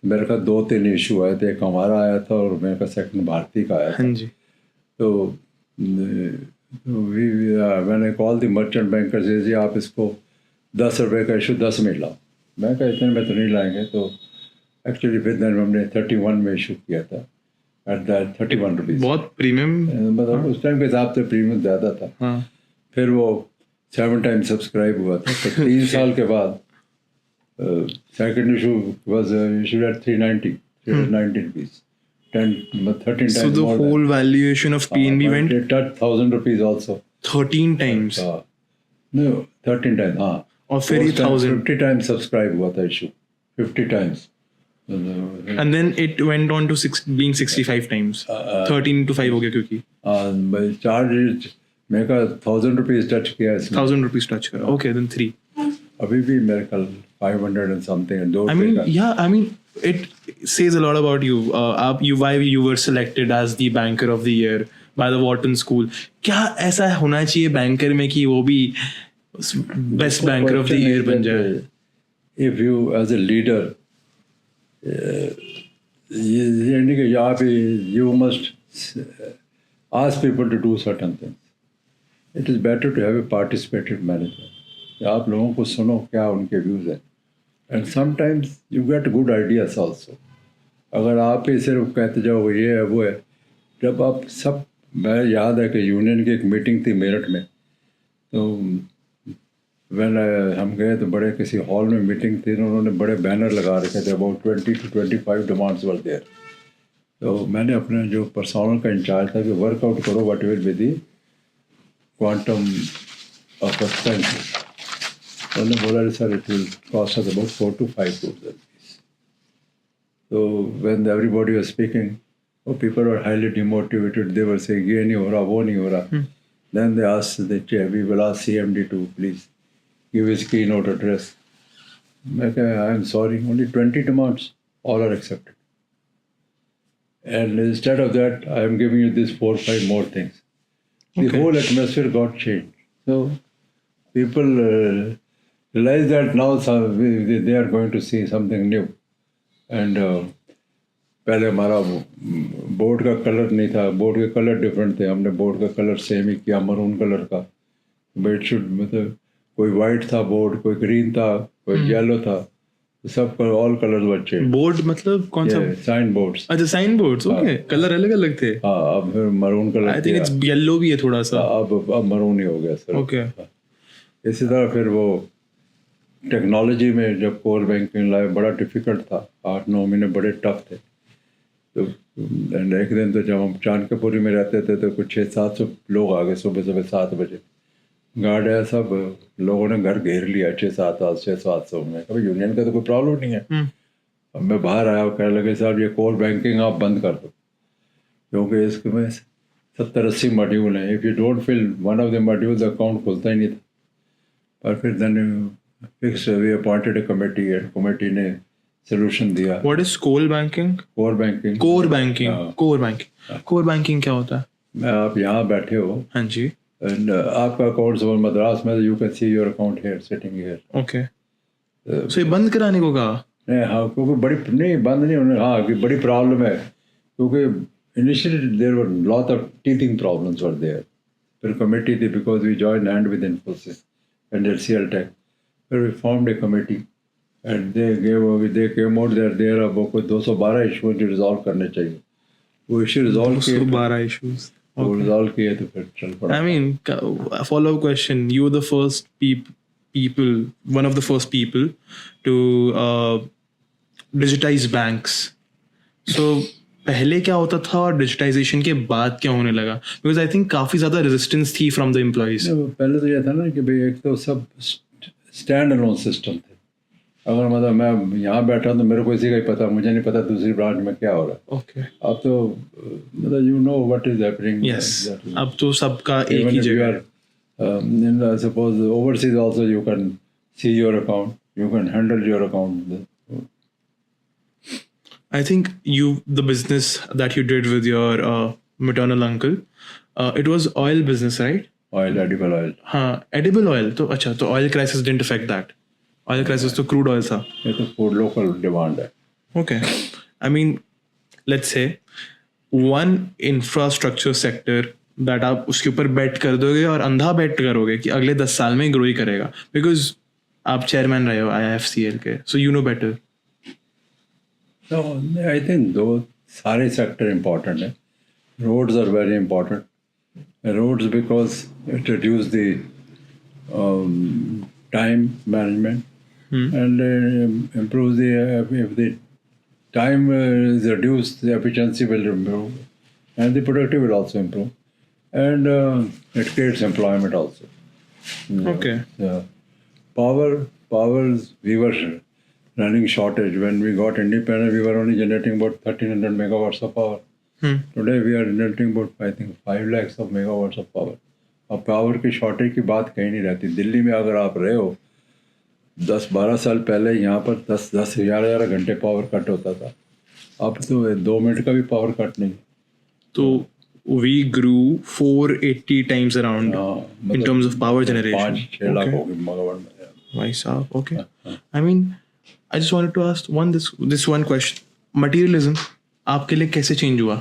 मेरे का 2-3 issue आए थे. एक हमारा आया था और मेरे का सेकंड भारती का आया था. हाँ जी. तो मैंने कॉल दी मर्चेंट बैंकर से, जी आप इसको 10 रुपये का इशू 10 में लाओ. मैं कहा इतने में तो नहीं लाएंगे. तो एक्चुअली फिर दिन हमने 31 में इशू किया था एट दैट 31 रुपीज़. बहुत प्रीमियम, मतलब उस टाइम के हिसाब से प्रीमियम ज़्यादा था. हाँ. फिर वो 7 टाइम्स सब्सक्राइब हुआ था. तो 3 साल के बाद second issue was issued at 390 rupees. 13 times. So the whole valuation of PNB went it touched 1,000 rupees also. 13 times. No, 13 times. हाँ. और फिर ही 1000. 50 times सब्सक्राइब हुआ था issue. 50 times. And then it went on to being 65 times. 13 to 5 हो गया क्योंकि. Charge मेरे का 1,000 rupees टच किया इसमें. 1,000 rupees टच करा. Okay, then 3. अभी भी मेरे कल 500 and something. It says a lot about you. Why you were selected as the banker of the year by the Wharton School. क्या ऐसा होना चाहिए बैंकर में कि वो भी best banker of the year बन जाए? If you as a leader, you must ask people to do certain things. It is better to have a participative management. आप लोगों को सुनो क्या उनके व्यूज़ हैं. And sometimes you get good ideas also. अगर आप ही सिर्फ कहते जाओ ये है वो है. जब आप सब, मैं याद है कि यूनियन की एक मीटिंग थी मेरठ में. तो हम गए तो बड़े किसी हॉल में मीटिंग थी. उन्होंने बड़े बैनर लगा रखे थे. About 20 to 25 demands were there. तो मैंने अपने जो पर्सनल का इंचार्ज था कि वर्कआउट करो what will be the quantum of expenses. उन्होंने बोला sir it will cost us about 4 to 5 crores. So when everybody was speaking, people were highly demotivated. They were saying ये नहीं हो रहा, वो नहीं हो रहा. Then they asked the chair, we will ask CMD to please give his keynote address. मैं कहा I am sorry, only 20 demands, all are accepted. And instead of that, I am giving you these 4-5 more things. The whole atmosphere got changed. So people realize that now they are going to see something new. And पहले हमारा board का colour नहीं था. Board के colour different थे. हमने board का colour same ही किया, मरून कलर का. बट शुड मतलब कोई वाइट था बोर्ड, कोई ग्रीन था, कोई येलो था. सब all colours were change. Board मतलब कौन सा? Sign boards. अच्छा, साइन बोर्ड्स. ओके, कलर अलग अलग थे. हाँ, अब फिर maroon colour. I think it's yellow भी है थोड़ा सा. अब मरून ही हो गया सर. ओके. इसी तरह फिर वो टेक्नोलॉजी में जब कोर बैंकिंग लाए बड़ा डिफ़िकल्ट था, 8-9 महीने बड़े टफ थे। तो एक दिन तो जब हम चाणक्यपुरी में रहते थे तो कुछ 600-700 लोग आ गए सुबह सुबह 7 बजे। गार्ड है, सब लोगों ने घर घेर लिया 600-700 में। कभी यूनियन का तो कोई प्रॉब्लम नहीं है। अब मैं बाहर आया और कहने लगे साहब ये कोर बैंकिंग आप बंद कर दो, क्योंकि इसमें 70-80 मॉड्यूल हैं। If you don't fill one of the modules account खुलता ही नहीं था। पर फिर then fix we appointed a committee and committee ने सोल्यूशन दिया। What is core banking? Core banking, core banking, हाँ। कोर बैंकिंग, कोर बैंकिंग क्या होता है? मैं आप यहाँ बैठे हो हाँ जी, एंड आपका अकाउंट मद्रास में, you can see your account here sitting here. Okay. So ये बंद कराने को कहा? नहीं, हाँ, क्योंकि बड़ी नहीं बंद नहीं होने, हाँ कि बड़ी प्रॉब्लम है, क्योंकि initially there were lot of teething problems were there. फिर कमेटी थी, because we join hand with Infosys and LCL tech, फिर we formed a committee and they came out there अब कोई 212 इशू जो रिजॉल्व करने चाहिए, वो इशू रिजॉल्व किए, 12 इश्यूज वो रिजॉल्व किए तो फिर चल पड़ा। I mean, follow-up question. You were the first people, one of the first people to digitize banks. So, पहले क्या होता था और डिजिटाइजेशन के बाद क्या होने लगा? Because I think काफ़ी ज़्यादा रेजिस्टेंस थी from the employees. पहले तो ये था ना कि भाई एक तो सब स्टैंड अलोन सिस्टम थे। अगर मतलब मैं यहाँ बैठा हूँ तो मेरे को इसी का ही पता, मुझे नहीं पता दूसरी ब्रांच में क्या हो रहा है। Okay. अब तो मतलब you know what is happening. Yes. अब तो सबका एक ही जगह। I suppose overseas also you can see your account, you can handle your account. I think the business that you did with your maternal uncle, it was oil business, right? Oil, edible oil. हाँ, edible oil. तो अच्छा, तो oil crisis didn't affect that. Oil crisis तो crude oil था. ये तो food local demand है। Okay. I mean, let's say one infrastructure sector that आप उसके ऊपर bet कर दोगे और अंधा bet करोगे कि अगले 10 साल में ग्रो ही करेगा, because आप चेयरमैन रहे हो IIFCL के, so you know better. So I think दो सारे सेक्टर इम्पोर्टेंट हैं। Roads are very important. Roads because it reduce the time management and improves if the time is reduced, the efficiency will improve and the productivity will also improve, and it creates employment also. Okay. Powers, we were running shortage when we got independent. We were only generating about 1300 megawatts of power. Today we are generating about, I think, 5 lakhs of megawatts of power. अब power की shortage की बात कहीं नहीं रहती। दिल्ली में अगर आप रहे हो 10-12 साल पहले यहाँ पर 10,000 घंटे पावर कट होता था। अब तो 2 मिनट का भी पावर कट नहीं। तो we grew 480 times around in terms of power generation. 5-6 lakh हो गए मेगावाट में। भाई साहब, okay. I mean, I just wanted to ask this one question. Materialism आपके लिए कैसे change हुआ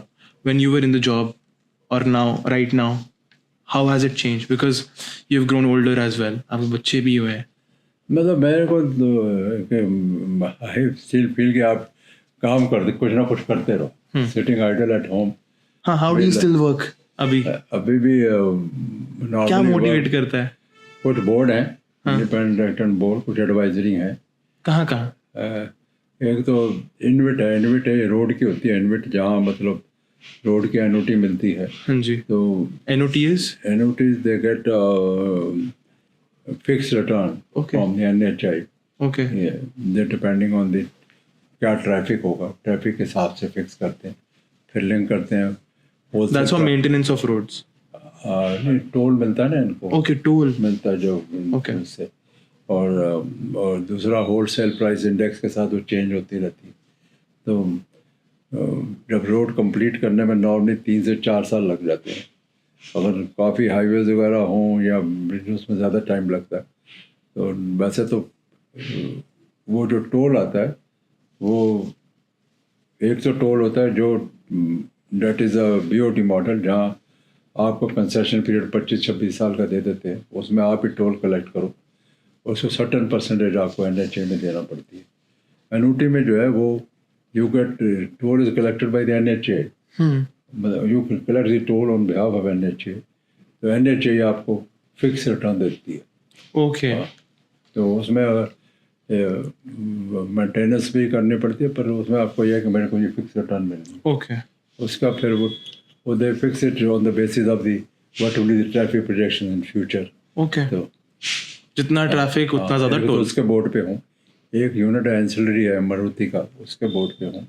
when you were in the job or now, right now? How has it changed? Because you've grown older as well. आपके बच्चे भी हुए हैं। मतलब मेरे को आई स्टिल फील कि आप काम करते, कुछ ना कुछ करते रहो। Sitting idle at home. हाँ, how do you still work अभी? अभी भी क्या मोटिवेट करता है? कुछ बोर्ड है, इंडिपेंडेंट बोर्ड, कुछ एडवाइजरी है। कहाँ कहाँ? एक तो इनविट है, रोड की होती है इनविट, जहाँ मतलब रोड की एनओटी मिलती है। हाँ जी। तो NOTs they get fix return from the NHI। Okay. They depending on the क्या ट्रैफिक होगा, ट्रैफिक के हिसाब से फिक्स करते हैं, फिर लिंक करते हैं। That's for maintenance of roads. नहीं, टोल मिलता है ना इनको। Okay, toll मिलता है जो उससे, और दूसरा होलसेल प्राइस इंडेक्स के साथ वो चेंज होती रहती है। तो जब रोड कंप्लीट करने में नॉर्मली 3 से 4 साल लग जाते हैं। अगर काफ़ी हाईवेज वगैरह हों या ब्रिज में ज़्यादा टाइम लगता है। तो वैसे तो वो जो टोल आता है, वो एक तो टोल होता है जो that is a BOT model, जहाँ आपको कंसेशन पीरियड 25-26 साल का दे देते हैं। उसमें आप ही टोल कलेक्ट करो, उसको सर्टन परसेंटेज आपको NHA में देना पड़ती है। NOT में जो है वो you get toll is collected by the NHA. You collect the toll on behalf of NHA. तो NHA आपको फिक्स रिटर्न देती है। Okay. तो उसमें अगर मेंटेनेंस भी करनी पड़ती है, पर उसमें आपको यह है कि मेरे को ये फिक्स रिटर्न मिलेगी। ओके उसका फिर वो दे fix it on the basis of the what will be the traffic projection in future. Okay तो जितना ट्रैफिक उतना ज़्यादा एक तो टोल। उसके बोर्ड पे हूँ, एक यूनिट एंसिलरी है मारुति का, उसके बोर्ड पे हूँ।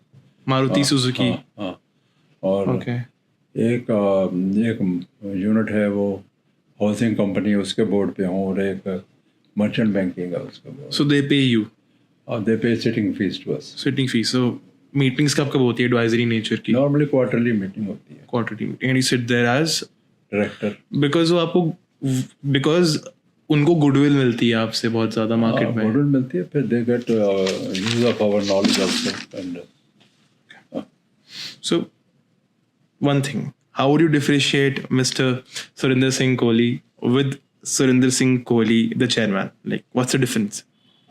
मारुति सुजुकी। हाँ, और ओके एक यूनिट है वो हाउसिंग कंपनी है, उसके बोर्ड पे हूँ, और एक मर्चेंट बैंकिंग है उसके बोर्ड। सो दे पे यू और they pay sitting fees to us. Sitting fees. So meetings कब कब होती है एडवाइजरी नेचर की? नॉर्मली क्वार्टरली मीटिंग होती है। Quarterly meeting and you sit there as director. Because वो आपको बिकॉज उनको गुडविल मिलती है आपसे बहुत ज़्यादा मार्केट में। गुडविल मिलती है, फिर they get use of our knowledge also. And So, one thing, how would you differentiate Mr. Surinder Singh Kohli with Surinder Singh Kohli, the chairman? Like, what's the difference?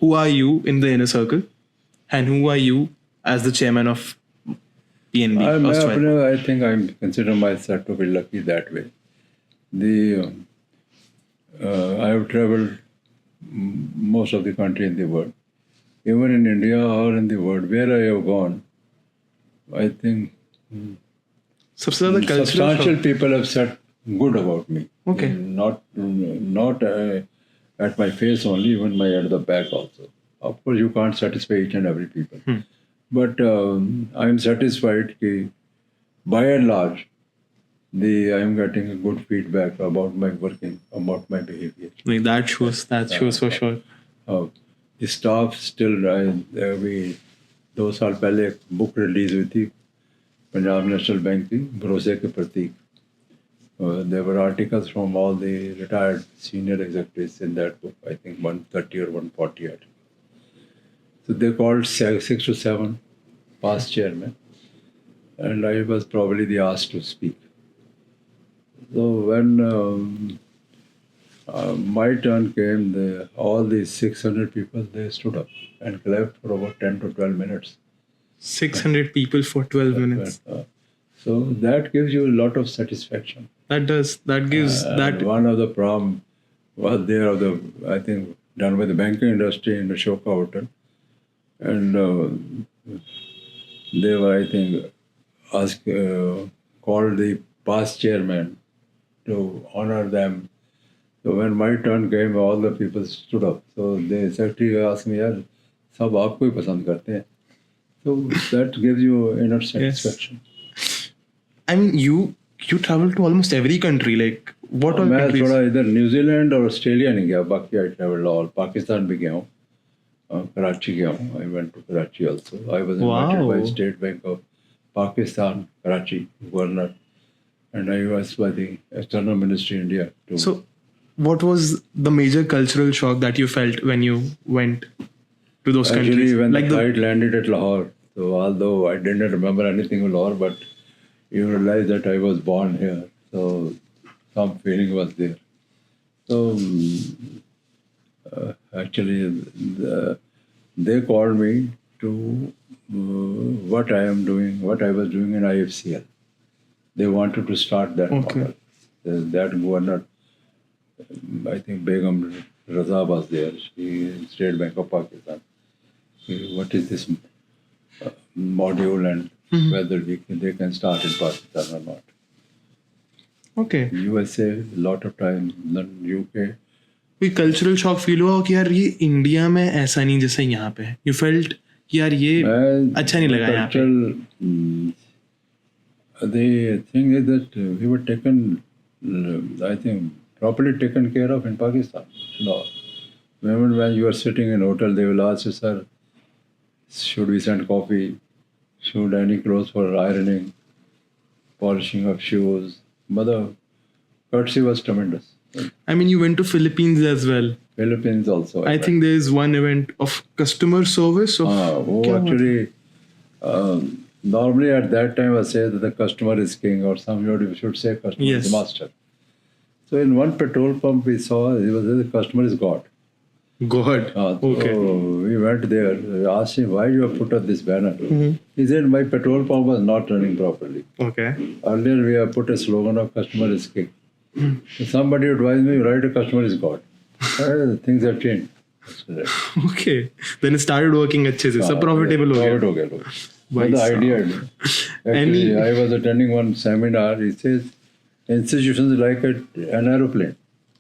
Who are you in the inner circle, and who are you as the chairman of PNB? I think I consider myself to be lucky that way. I have traveled most of the country in the world, even in India or in the world, where I have gone. I think सबसे ज़्यादा substantial people have said good about me. Okay. Not at my face only, even at the back also. Of course, you can't satisfy each and every people. But I'm satisfied that by and large, I am getting a good feedback about my working, about my behavior. Like that shows for sure. The staff still, अभी 2 साल पहले एक book release हुई थी Punjab national bank की, भरोसे के प्रतीक। There were articles from all the retired senior executives in that book, I think 130 or 140 articles. So they called 6 to 7 past chairmen, and I was probably the asked to speak. So when my turn came, all these 600 people, they stood up and clapped for about 10 to 12 minutes. 600 people for 12 minutes. So that gives you a lot of satisfaction. That does. That gives that. One of the problem was there I think done by the banking industry in the Ashoka Hotel, and they were, I think, called the past chairman to honor them. So when my turn came, all the people stood up. So the secretary asked me, "यार, सब आपको ही पसंद करते हैं." So that gives you inner satisfaction. I mean, you travel to almost every country. Like, what all मैं countries? थोड़ा इधर New Zealand और ऑस्ट्रेलिया नहीं गया, बाकी आई ट्रैवल्ड ऑल। पाकिस्तान भी गया हूँ, कराची गया हूँ। I went to Karachi also. I was invited by State Bank of Pakistan Karachi governor, and I was by the external ministry India too. So, what was the major cultural shock that you felt when you went to those Actually, countries? when Like the flight landed at Lahore, so although I didn't remember anything of Lahore, but you realize that I was born here, so some feeling was there. So actually, they called me to what I am doing, what I was doing in IFCL. They wanted to start that model. That governor, I think Begum Raza was there. She is State Bank of Pakistan. What is this module, and whether they can start in Pakistan or not. okay, USA, a lot of time, then UK. कोई cultural shock feel हुआ कि यार ये India में ऐसा नहीं जैसे यहाँ पे है? You felt कि यार ये अच्छा नहीं लगा यहाँ पे? The thing is that we were taken, I think, properly taken care of in Pakistan. No. Remember when you are sitting in a hotel, they will ask you, "Sir, should we send coffee? Should any clothes for ironing, polishing of shoes?" Mother, courtesy was tremendous. I mean, you went to Philippines as well. Philippines also. I think there is one event of customer service. Actually, normally at that time I say that the customer is king, or somebody should say customer is master. So in one petrol pump we saw the customer is God. God. Okay. So we went there. We asked him, "Why you have put up this banner?" He said, "My petrol pump was not running properly. Okay. Earlier we have put a slogan of customer is king. So somebody advised me, write a customer is God." Things have changed. Okay. Then it started working अच्छे से, सब profitable हो गया. Profit हो गया लोग. भाई But the साहब. idea, actually, I was attending one seminar. It says institutions like an aeroplane.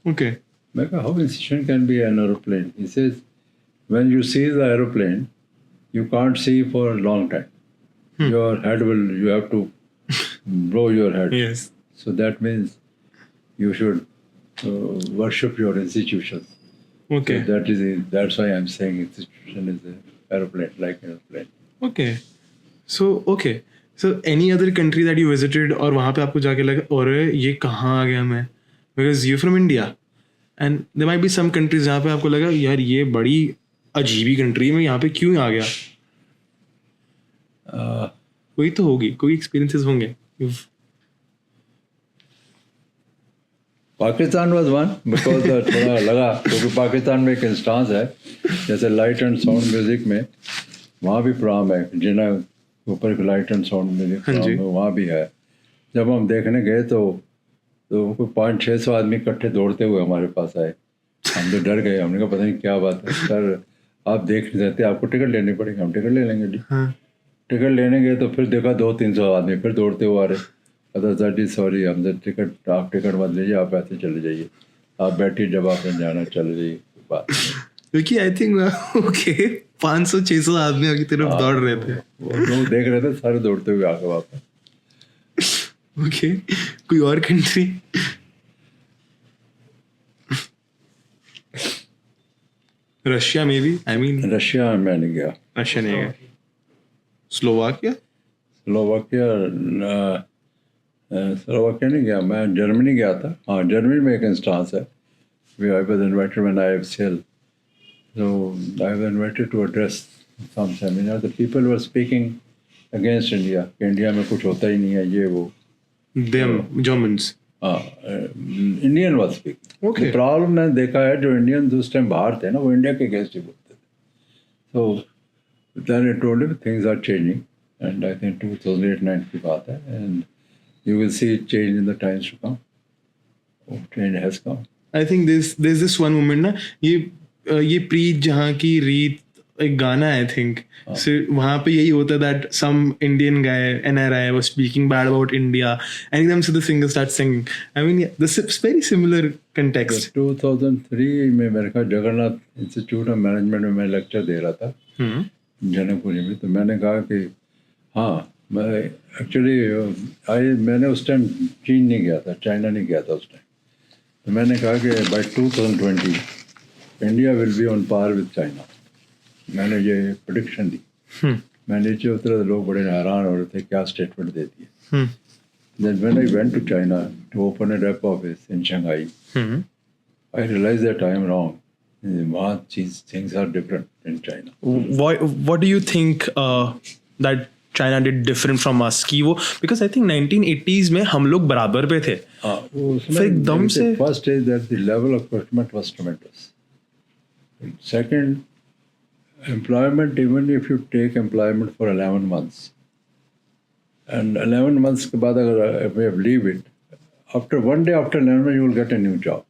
Okay. मैं कहा, how institution can be an aeroplane? He says, when you see the aeroplane, you can't see for a long time. Your head you have to blow your head. Yes. So that means you should worship your institutions. Okay. So that's why I'm saying institution is an aeroplane, like an aeroplane. Okay. So any other country that you visited और वहाँ पे आपको जाके लगा और ये कहाँ आ गया मैं? Because you're from India. And there might be some countries जहाँ पे आपको लगा यार ये बड़ी अजीबी कंट्री में यहाँ पे क्यों आ गया? कोई तो होगी, कोई एक्सपीरियंसेस होंगे. पाकिस्तान वाज वन बिकॉज थोड़ा लगा क्योंकि पाकिस्तान में एक इंस्टांस है जैसे लाइट एंड साउंड म्यूजिक में वहाँ भी प्रोग्राम है जिन्हें ऊपर लाइट एंड साउंड म्यूजिक वहाँ भी है. जब हम देखने गए तो कोई 500-600 आदमी इकट्ठे दौड़ते हुए हमारे पास आए. हम तो डर गए. हमने कहा पता नहीं क्या बात है. सर आप देख नहीं सकते, आपको टिकट लेनी पड़ेगी. हम टिकट ले लेंगे जी. टिकट लेने गए तो फिर देखा 200-300 आदमी फिर दौड़ते हुए आ रहे. अदर जी सॉरी हमसे टिकट आप टिकट मत लीजिए, आप ऐसे चले जाइए, आप बैठिए, जब आपने जाना चले जाइए. बात क्योंकि आई थिंक ओके 500-600 आदमी की तरफ दौड़ रहे थे. वो लोग देख रहे थे सारे दौड़ते हुए आगे वापस. ओके. कोई और कंट्री? रशिया में भी आई मीन रशिया में नहीं गया. रशिया नहीं गया. स्लोवाकिया नहीं गया. मैं जर्मनी गया था. हाँ जर्मनी में एक इंस्टांस है. I was invited when I was ill. So I was invited to address some seminar. The people were speaking against India. India में कुछ होता ही नहीं है ये वो. Them Germans. Indian was speaking. Okay. The problem मैंने देखा है जो इंडियन उस टाइम बाहर थे ना वो इंडिया के अगेंस्ट ही बोलते थे. So then I told him things are changing and I think 2008-9 की बात है and you will see change in the times to come. Oh, change has come. I think there's this one moment ना ये प्रीत जहाँ की रीत एक गाना आई थिंक वहाँ पे यही होता है that some Indian guy NRI was speaking bad about India and एकदम से the singer starts singing. I mean this is very similar context. 2003 में मेरे ख्याल जगन्नाथ इंस्टीट्यूट ऑफ मैनेजमेंट में मैं लेक्चर दे रहा था जनकपुरी में. तो मैंने कहा कि हाँ मैं एक्चुअली मैंने उस टाइम चीन नहीं गया था, चाइना नहीं गया था उस टाइम. तो मैंने कहा कि by 2020 India will be on par with China. मैंने ये प्रेडिक्शन दी. मैं नीचे उतरा तो लोग बड़े हैरान हो रहे थे क्या स्टेटमेंट दे दिए. Then when I went to China to open a rep office in Shanghai, I realized that I am wrong. Things are different in China. What do you think that China did different from us? कि वो because I think 1980s में हम लोग बराबर पे थे. फिर एकदम से first is that the level of procurement was tremendous. Second, employment, even if you take employment for 11 months, and 11 months के बाद अगर if you leave it, after 1 day after 11 months you will get a new job,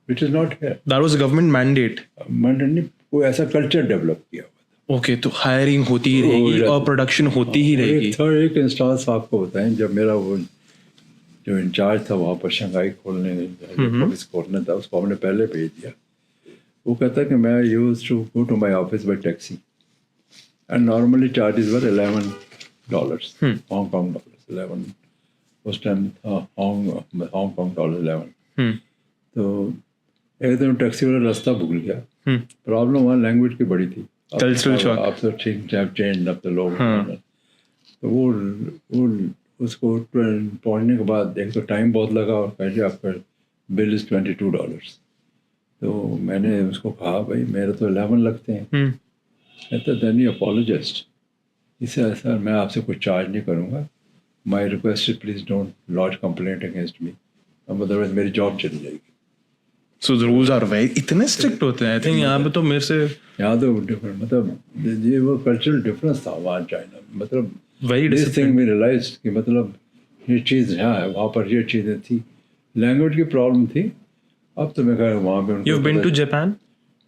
which is not here. That was a government mandate. Mandate नहीं, कोई ऐसा culture develop किया हुआ. Okay तो hiring होती ही रहेगी और प्रोडक्शन होती ही रहेगी. एक इंस्टांस आपको बताएं जब मेरा वो जो इंचार्ज था वहाँ पर शंघाई खोलने ऑफिस खोलना था उसको हमने पहले भेज दिया. वो कहता कि मैं use to go to my office by taxi and normally charges were $11 Hong Kong dollars 11 उस टाइम था हांगकॉन्ग डॉलर 11. तो एक दिन टैक्सी वाला रास्ता भूल गया. प्रॉब्लम वहाँ लैंग्वेज की बड़ी थी. Cultural shock. आप तो ठीक चेंज अब तो लोग तो वो उसको पहुँचने के बाद एक तो टाइम बहुत लगा और कहे आपका बिल इज़ $22. तो मैंने उसको कहा भाई मेरे तो 11 लगते हैं. कहता देन यू अपोलोजाइज्ड. इसे सर मैं आपसे कुछ चार्ज नहीं करूँगा. My request is please don't launch complaint against me, otherwise मेरी जॉब चली जाएगी. So the rules are very इतने स्ट्रिक्ट होते हैं. आई थिंक यहाँ पे तो मेरे से यहाँ तो डिफरेंट मतलब ये वो कल्चरल डिफरेंस था वहाँ चाइना. मतलब very this thing we realise कि मतलब ये चीज़ यहाँ है वहाँ पर ये चीज़ें थी. लैंग्वेज की प्रॉब्लम थी. अब तो मैं कह वहाँ पे You've been to Japan?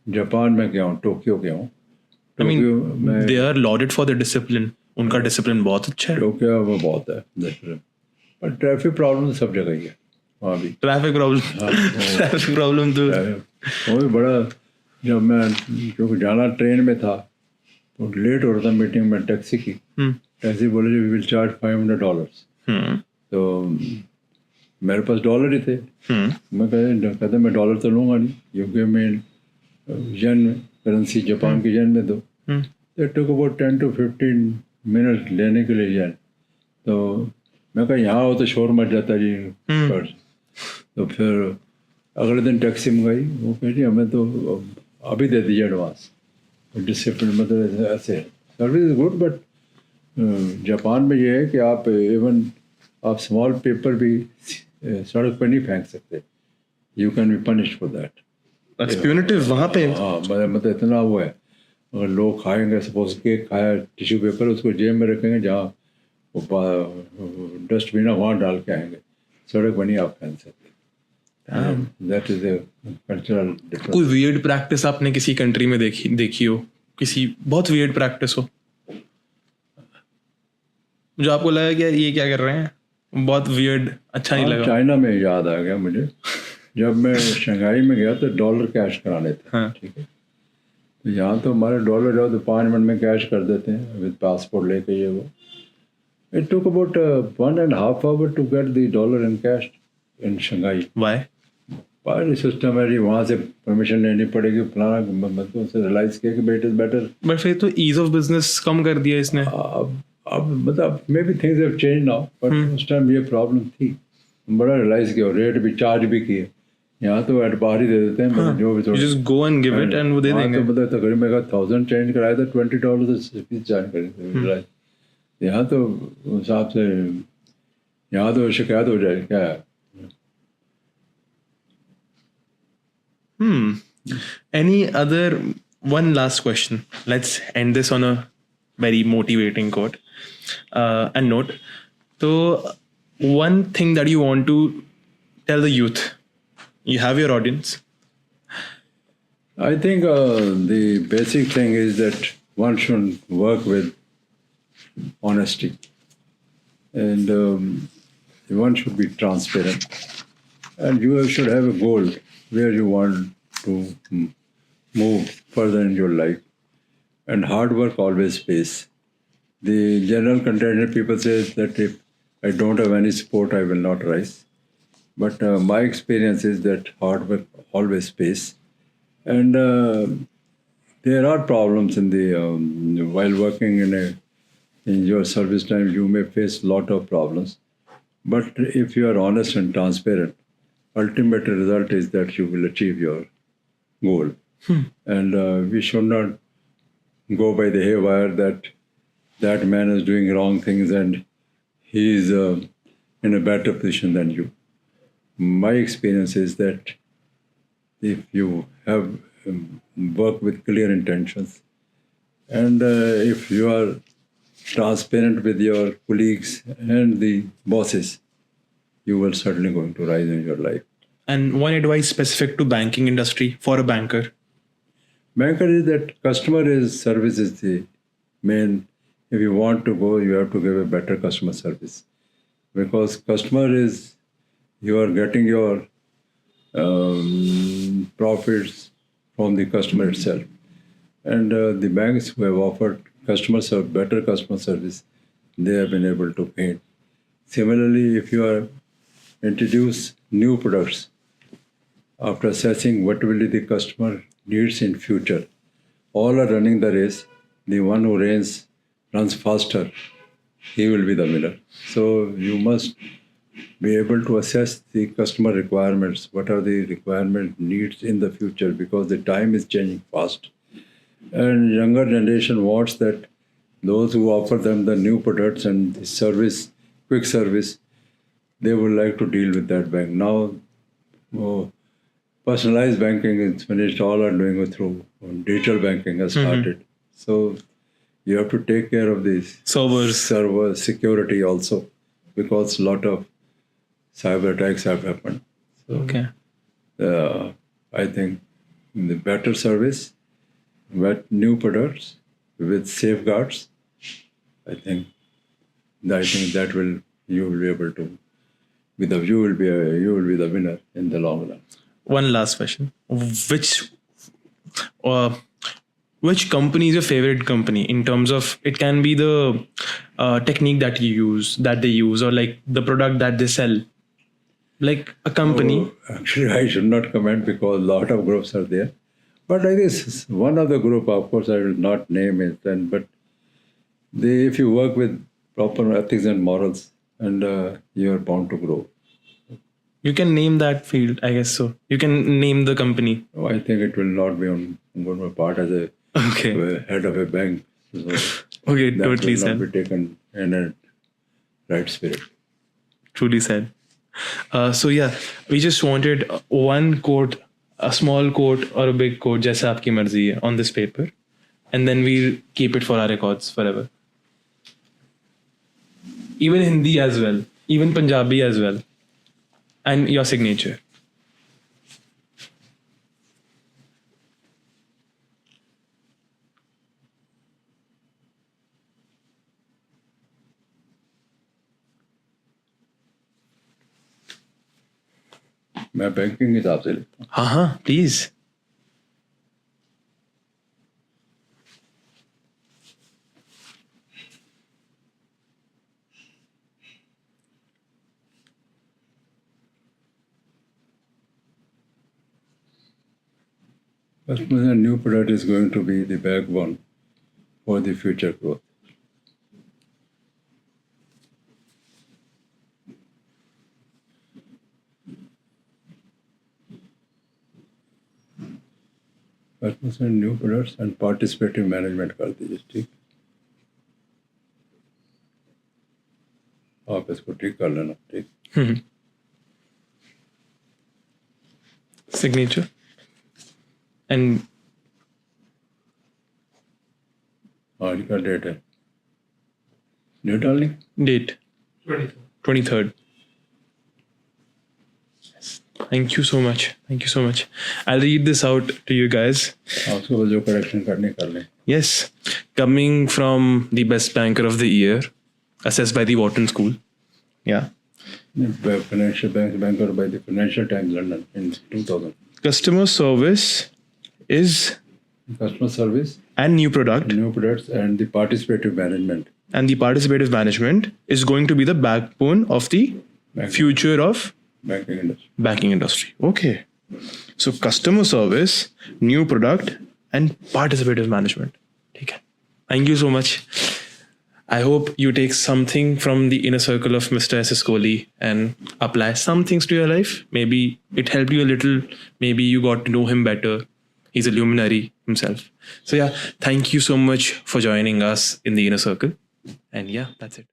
Japan में गया हूँ, टोक्यो गया हूँ। I mean, टोक्यो में they are lauded for their discipline. उनका discipline बहुत अच्छा है. टोक्यो वो बहुत है डिफरेंट, पर ट्रैफिक प्रॉब्लम सब जगह ही है वहाँ भी। Traffic problem. Traffic problem तो वो भी बड़ा, जब मैं क्योंकि जाना ट्रेन में था तो लेट हो रहा था मीटिंग में, टैक्सी की, टैक्सी बोले जी वी विल चार्ज $500। तो मेरे पास डॉलर ही थे, मैं कहते मैं डॉलर तो लूँगा नहीं, यूके में येन में करेंसी, जापान की येन में दो। तो टुक अबाउट 10 to 15 मिनट लेने के लिए येन। तो मैं कहा यहाँ हो तो शोर मच जाता जी पर्स। तो फिर अगले दिन टैक्सी मंगाई, वो कह रही हमें तो अभी दे दीजिए एडवांस। डिसिप्लिन मतलब ऐसे service is good, but Japan में ये है कि आप इवन आप स्मॉल पेपर भी सड़क पर नहीं फेंक सकते, you can be punished for that. that's punitive वहाँ पे. हाँ मतलब इतना वो है, अगर लोग खाएंगे, सपोज केक खाया, टिश्यू पेपर उसको जेब में रखेंगे, जहाँ वो डस्टबिन है वहाँ डाल के आएंगे, सड़क पर नहीं आप फेंक सकते। That is cultural difference. कोई weird practice आपने किसी कंट्री में देखी हो, किसी बहुत weird practice हो जो आपको लगा कि यार ये क्या कर रहे हैं, बहुत weird, अच्छा नहीं लगा? चाइना में याद आ गया मुझे, जब मैं शंघाई में गया तो डॉलर कैश कराने थे। हाँ. ठीक है, तो यहाँ तो हमारे डॉलर जाओ तो 5 मिनट में कैश कर देते हैं विद पासपोर्ट लेके, ये वो। It took about 1.5 hours to get the dollar in cash in Shanghai. Why? Party system है जी, वहाँ से परमिशन लेनी पड़ेगी, फलाना, मतलब उसे रियलाइज किया कि बेट इज बेटर। बट फिर तो ईज ऑफ बिजनेस कम कर दिया इसने. अब मतलब may be things have change now, but उस टाइम ये प्रॉब्लम थी, बड़ा रियलाइज किया, रेट भी चार्ज भी किए। यहाँ तो एटबार ही दे देते हैं, मतलब जो भी You just go and give it and वो दे देंगे. तो मतलब तकरीबन मैं 1000 चेंज कराया था, $20 फीस चार्ज करेंगे। यहाँ तो उस हिसाब से यहाँ तो शिकायत हो जाए क्या है। Any other, one last question. Let's end this on a very motivating quote and note. So, one thing that you want to tell the youth, you have your audience. I think the basic thing is that one should work with honesty, and one should be transparent, and you should have a goal where you want to move further in your life, and hard work always pays. The general contention people say that if I don't have any support, I will not rise. But my experience is that hard work always pays. And there are problems in the while working in your service time, you may face a lot of problems. But if you are honest and transparent, ultimate result is that you will achieve your goal. And we should not go by the haywire that man is doing wrong things and he is in a better position than you. My experience is that if you have work with clear intentions, and if you are transparent with your colleagues and the bosses, you will certainly going to rise in your life. And one advice specific to banking industry for a banker. Banker is that customer is service is the main. If you want to go, you have to give a better customer service, because customer is, you are getting your profits from the customer itself, and the banks who have offered better customer service, they have been able to pay. Similarly, if you are introduce new products after assessing what will be the customer needs in future, all are running the race. The one who runs faster, he will be the winner. So you must be able to assess the customer requirements. What are the requirement needs in the future? Because the time is changing fast, and younger generation wants that those who offer them the new products and the service, quick service, they would like to deal with that bank. Now, personalized banking is finished. All are doing it through digital banking has started. So you have to take care of this server security also, because a lot of cyber attacks have happened. So, Okay. I think the better service, but new products with safeguards. I think that will you will be able to. You will be the winner in the long run. One last question: which company is your favorite company in terms of it can be the technique that they use, or like the product that they sell, like a company. Actually, I should not comment because a lot of groups are there. But I guess one of the group, of course, I will not name it. But if you work with proper ethics and morals, and you are bound to grow. You can name that field, I guess so. You can name the company. Oh, I think it will not be on my part as a head of a bank. So Okay, that totally will not said. be taken in a right spirit. Truly said. So yeah, we just wanted one quote, a small quote or a big quote, jaisa aapki marzi hai, on this paper, and then we'll keep it for our records forever. Even Hindi as well, even Punjabi as well, and your signature. मैं banking के हिसाब से लिखता हूँ. हाँ, please. Customer and new product is going to be the backbone for the future growth. Customers and new products and participative management कर दीजिए. ठीक, आप इसको ठीक कर लेना. ठीक, Signature. And आज का डेट है. डेट डालनी. date 23rd. Thank you so much. Thank you so much. I'll read this out to you guys. आपको जो करेक्शन करने कर लें. Yes, coming from the best banker of the year, assessed by the Wharton School. Yeah. Financial banker by the Financial Times London in 2000. Customer service is Customer service, and new product, new products, and the participative management. and the participative management is going to be the backbone of the Banking. future of Banking industry. banking industry. Okay. So customer service, new product, and participative management. Okay. Thank you so much. I hope you take something from the inner circle of Mr. S.S. Kohli and apply some things to your life. Maybe it helped you a little. Maybe you got to know him better. He's a luminary himself. So yeah, thank you so much for joining us in the inner circle. And yeah, that's it.